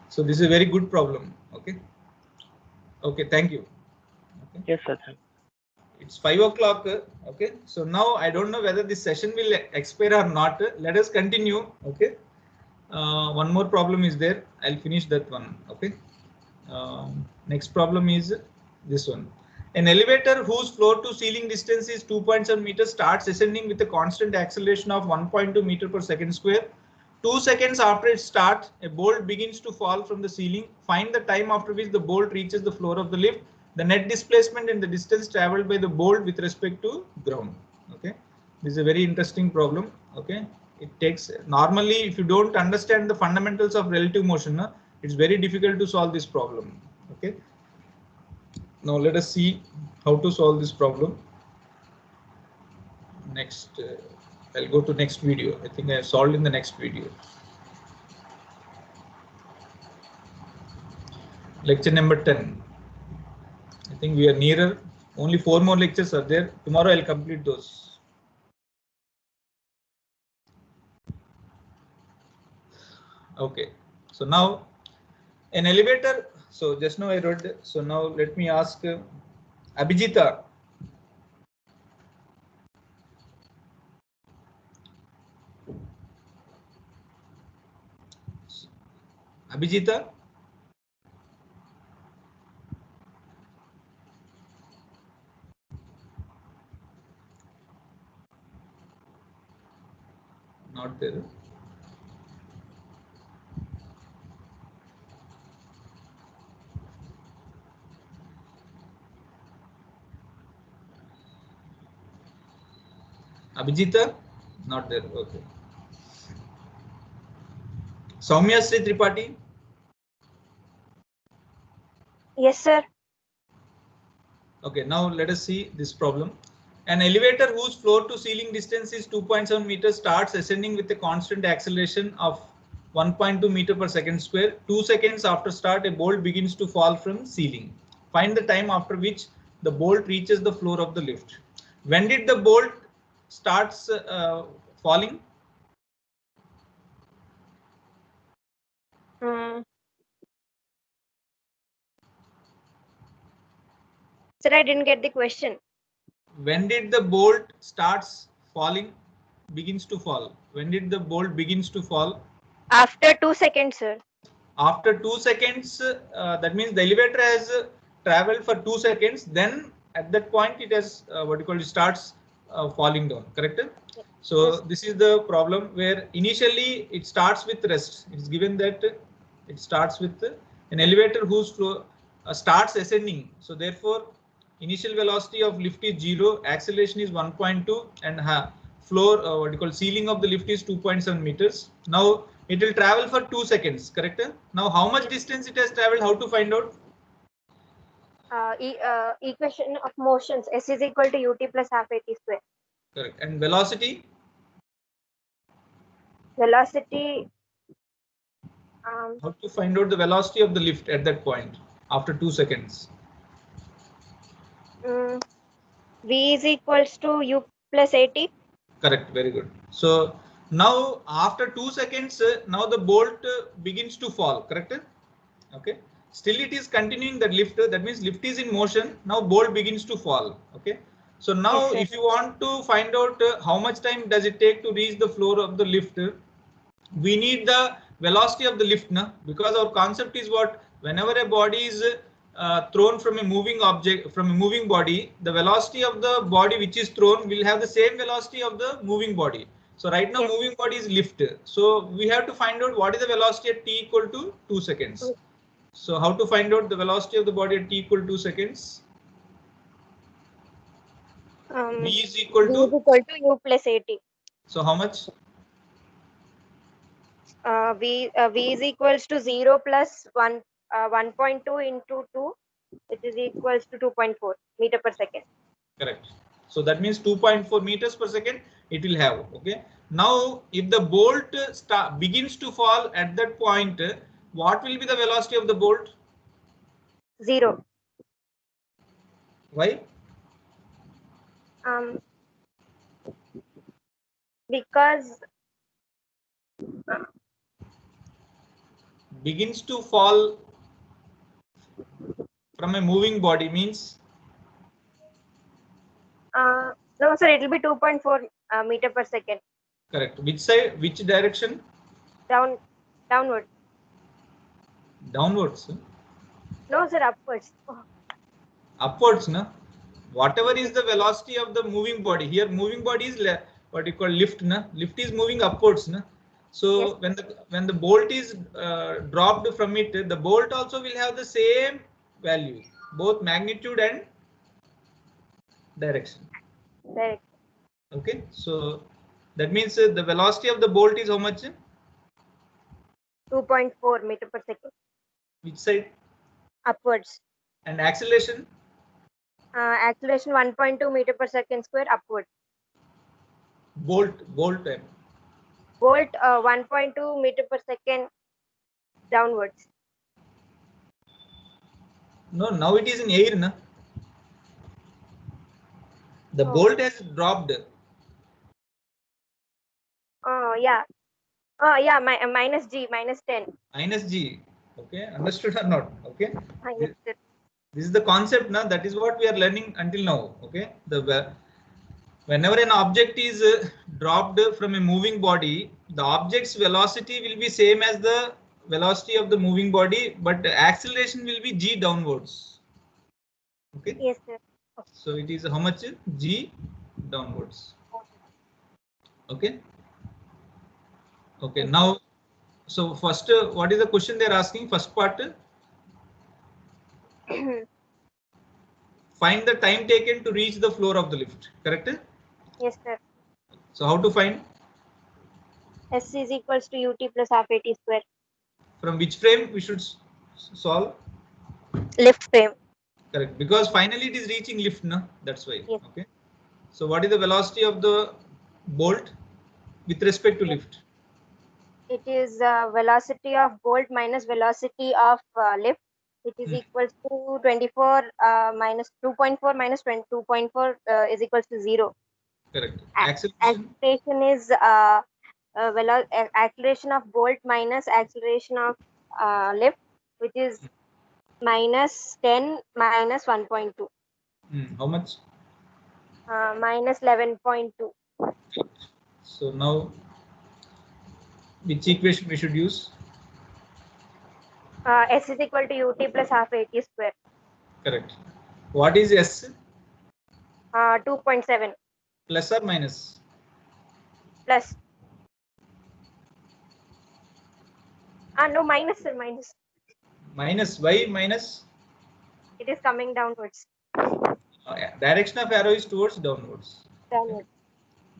So this is a very good problem. Okay. Okay. Thank you. Okay. Yes, sir. It's 5 o'clock. Okay. So now I don't know whether this session will expire or not. Let us continue. Okay. One more problem is there. I'll finish that one. Okay. Next problem is this one. An elevator whose floor to ceiling distance is 2.7 meters starts ascending with a constant acceleration of 1.2 meter per second square. 2 seconds after its start, a bolt begins to fall from the ceiling. Find the time after which the bolt reaches the floor of the lift, the net displacement and the distance traveled by the bolt with respect to ground. Okay. This is a very interesting problem. Okay. It takes, normally if you don't understand the fundamentals of relative motion, it's very difficult to solve this problem. Okay. Now let us see how to solve this problem. Next, I'll go to next video. I think I have solved in the next video. Lecture number 10. I think we are nearer. Only 4 more lectures are there. Tomorrow I'll complete those. Okay. So now an elevator So just now I wrote. So now let me ask Abhijita. Abhijita. Not there. Abhijita, not there. Okay. Soumya Sri Tripathi. Yes, sir. Okay, now let us see this problem. An elevator whose floor to ceiling distance is 2.7 meters starts ascending with a constant acceleration of 1.2 meter per second square. 2 seconds after start, a bolt begins to fall from ceiling. Find the time after which the bolt reaches the floor of the lift. When did the bolt starts falling? Sir, I didn't get the question. When did the bolt starts falling, begins to fall? When did the bolt begins to fall? After 2 seconds, sir. After 2 seconds, that means the elevator has traveled for 2 seconds. Then at that point, it has it starts falling down. Correct? So Yes. this is the problem where initially it starts with rest. It's given that it starts with an elevator whose floor starts ascending. So therefore, initial velocity of lift is 0, acceleration is 1.2, and floor ceiling of the lift is 2.7 meters. Now it will travel for 2 seconds. Correct? Now how much distance it has traveled? How to find out? Equation of motions, S is equal to ut plus half at square. Correct. And velocity? Velocity. How to find out the velocity of the lift at that point after 2 seconds? V is equals to u plus at. Correct. Very good. So now after 2 seconds, now the bolt begins to fall. Correct? Okay. Still it is continuing the lift. That means lift is in motion. Now bolt begins to fall. Okay. So now Yes, if you want to find out how much time does it take to reach the floor of the lift, we need the velocity of the lift, na? Because our concept is what, whenever a body is thrown from a moving object, from a moving body, the velocity of the body which is thrown will have the same velocity of the moving body. So right now moving body is lift. So we have to find out what is the velocity at t equal to 2 seconds. So how to find out the velocity of the body at t equal to 2 seconds? V is equal to u plus at. So how much? V is equals to 0 plus 1.2 into 2, which is equals to 2.4 meter per second. Correct. So that means 2.4 meters per second it will have. Okay. Now if the bolt begins to fall at that point, what will be the velocity of the bolt? 0. Why? Because begins to fall from a moving body means? No, sir, it will be 2.4 meter per second. Correct. Which side? Which direction? Downward. Downwards. No, sir, upwards. Upwards, no? Whatever is the velocity of the moving body. Here moving body is what you call lift, no? Lift is moving upwards, no? So yes, when the bolt is dropped from it, the bolt also will have the same value, both magnitude and direction. Right. Okay, so that means the velocity of the bolt is how much? 2.4 meter per second. Which side? Upwards. And acceleration? Acceleration 1.2 meter per second square upward. Bolt time. Bolt 1.2 meter per second downwards. No, now it is in air, na? The bolt has dropped. Oh yeah. Oh yeah, minus g, minus 10. Minus g. Okay, understood or not? Okay, Yes, sir. this is the concept now. That is what we are learning until now. Okay, whenever an object is dropped from a moving body, the object's velocity will be same as the velocity of the moving body, but the acceleration will be g downwards. Okay. Yes, sir. So it is how much? G downwards. Okay. Okay. Now, so first, what is the question they are asking? First part. Find the time taken to reach the floor of the lift. Correct? Yes, sir. So how to find? S is equals to ut plus half at square. From which frame we should solve? Lift frame. Correct. Because finally it is reaching lift, no? That's why. Yes. Okay. So what is the velocity of the bolt with respect to lift? It is velocity of bolt minus velocity of lift, which is equals to 24 minus 2.4 minus 2.4 is equals to 0. Correct. Acceleration is acceleration of bolt minus acceleration of lift, which is minus 10 minus 1.2. How much? Minus 11.2. So now, which equation we should use? S is equal to ut plus half at square. Correct. What is S? 2.7. Plus or minus? Plus. No, minus, sir, minus. Minus. Why minus? It is coming downwards. Yeah. Direction of arrow is towards downwards. Downwards.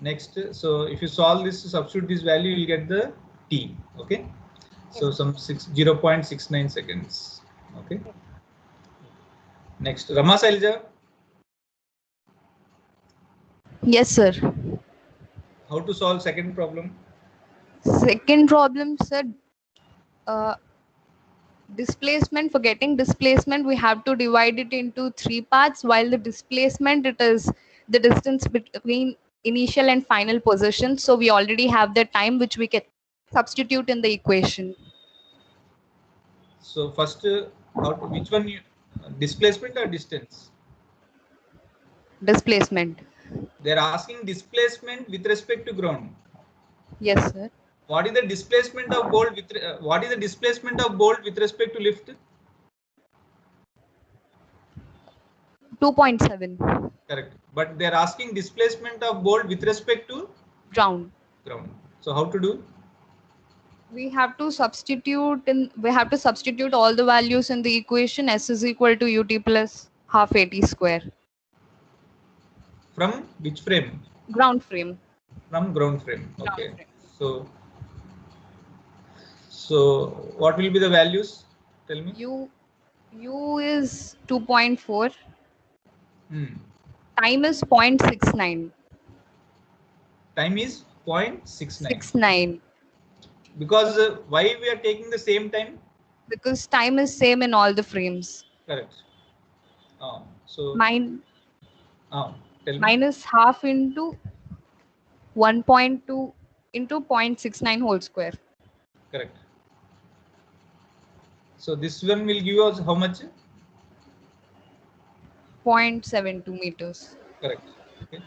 Next, so if you solve this, substitute this value, you will get the t. Okay. So some 0.69 seconds. Okay. Next, Rama Sailja. Yes, sir. How to solve second problem? Second problem, sir. Displacement, for getting displacement, we have to divide it into 3 parts, while the displacement, it is the distance between initial and final position. So we already have the time which we can substitute in the equation. So first, which one? Displacement or distance? Displacement. They are asking displacement with respect to ground. Yes, sir. What is the displacement of bolt with what is the displacement of bolt with respect to lift? 2.7. Correct. But they are asking displacement of bolt with respect to ground. So how to do? We have to substitute all the values in the equation. S is equal to ut plus half at square. From which frame? Ground frame. From ground frame. Okay. So what will be the values? Tell me. U is 2.4. Time is 0.69. Time is 0.69. 69. Because why we are taking the same time? Because time is same in all the frames. Correct. So minus half into 1.2 into 0.69 whole square. Correct. So this one will give us how much? 0.72 meters. Correct. Okay.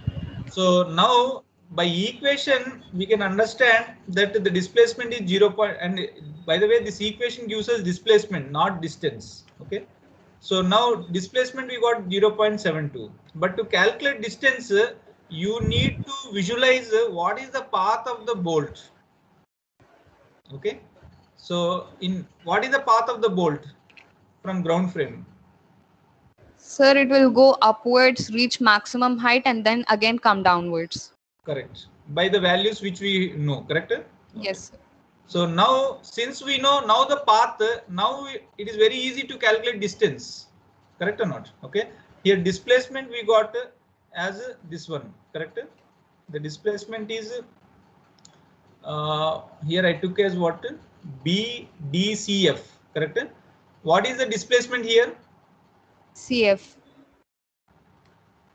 So now by equation we can understand that the displacement is 0. And by the way, this equation gives us displacement, not distance. Okay. So now displacement we got 0.72. But to calculate distance, you need to visualize what is the path of the bolt. Okay. So what is the path of the bolt from ground frame? Sir, it will go upwards, reach maximum height, and then again come downwards. Correct. By the values which we know, correct? Yes, sir. So now, since we know now the path, now it is very easy to calculate distance. Correct or not? Okay. Here displacement we got as this one. Correct? The displacement is here I took as what? BDCF. Correct? What is the displacement here? CF.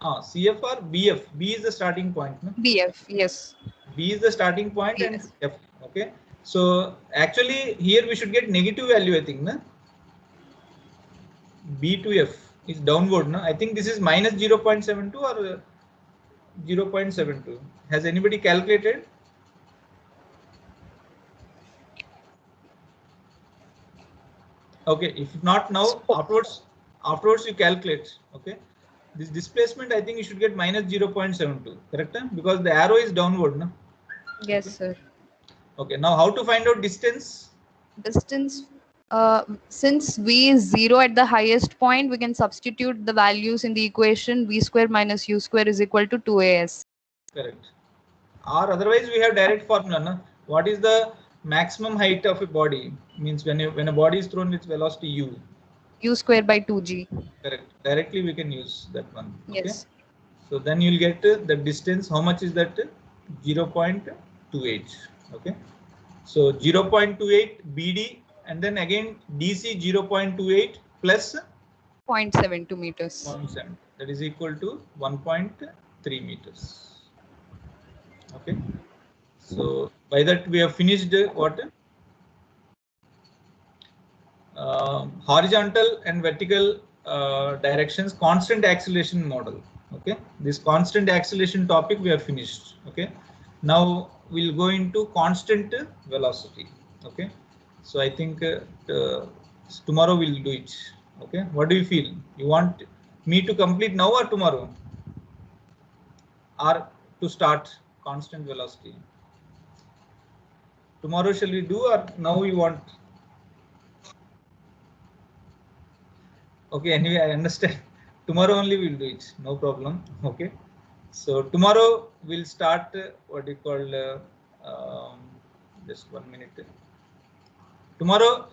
CF or BF? B is the starting point. No? BF, yes. B is the starting point, yes. and F. Okay. So actually here we should get negative value, I think, na? B to F is downward, na? I think this is minus 0.72 or 0.72. Has anybody calculated? Okay, if not now, afterwards you calculate. Okay, this displacement, I think you should get minus 0.72, correct? Because the arrow is downward, no? Yes, sir. Okay, now how to find out distance? Distance, since v is 0 at the highest point, we can substitute the values in the equation v square minus u square is equal to 2as. Correct. Or otherwise we have direct formula, no? What is the maximum height of a body? Means when a body is thrown with velocity u. U square by 2g. Correct. Directly we can use that one. Okay? Yes. So then you'll get the distance. How much is that? 0.28. Okay. So 0.28 BD and then again DC 0.28 plus 0.72 meters. 0.7. That is equal to 1.3 meters. Okay. So by that we have finished what? Horizontal and vertical directions constant acceleration model. Okay, this constant acceleration topic we have finished. Okay, now we'll go into constant velocity. Okay, so I think tomorrow we'll do it. Okay, what do you feel? You want me to complete now or tomorrow, or to start constant velocity? Tomorrow shall we do, or now you want? Okay, anyway, I understand. Tomorrow only we'll do it, no problem. Okay, so tomorrow we'll start what you call just 1 minute. Tomorrow,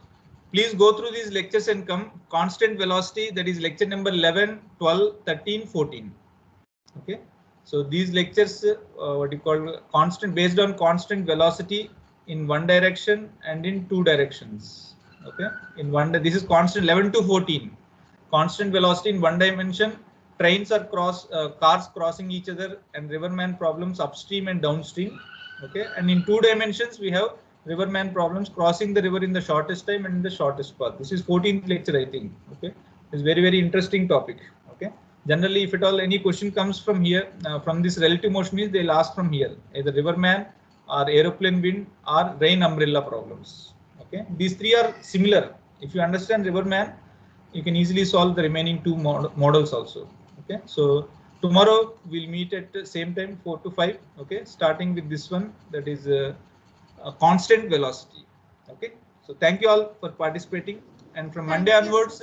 please go through these lectures and come constant velocity, that is lecture number 11, 12, 13, 14. Okay, so these lectures what you call constant, based on constant velocity in one direction and in two directions. Okay, in one, this is constant 11 to 14. Constant velocity in one dimension, trains are cars crossing each other, and riverman problems upstream and downstream. Okay, and in two dimensions we have riverman problems crossing the river in the shortest time and in the shortest path. This is 14th lecture, I think. Okay, it's very interesting topic. Okay, generally if at all any question comes from here, from this relative motion, is they'll ask from here, either riverman or aeroplane wind or rain umbrella problems. Okay, these three are similar. If you understand riverman, you can easily solve the remaining two models also. Okay, so tomorrow we'll meet at the same time, 4 to 5. Okay, starting with this one, that is a constant velocity. Okay, so thank you all for participating, and from Monday onwards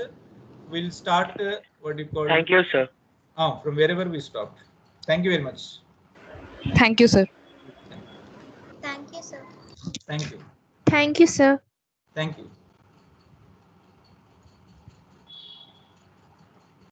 we'll start what you call. Thank you, sir. From wherever we stopped. Thank you very much. Thank you, sir. Thank you, sir. Thank you. Thank you, sir. Thank you.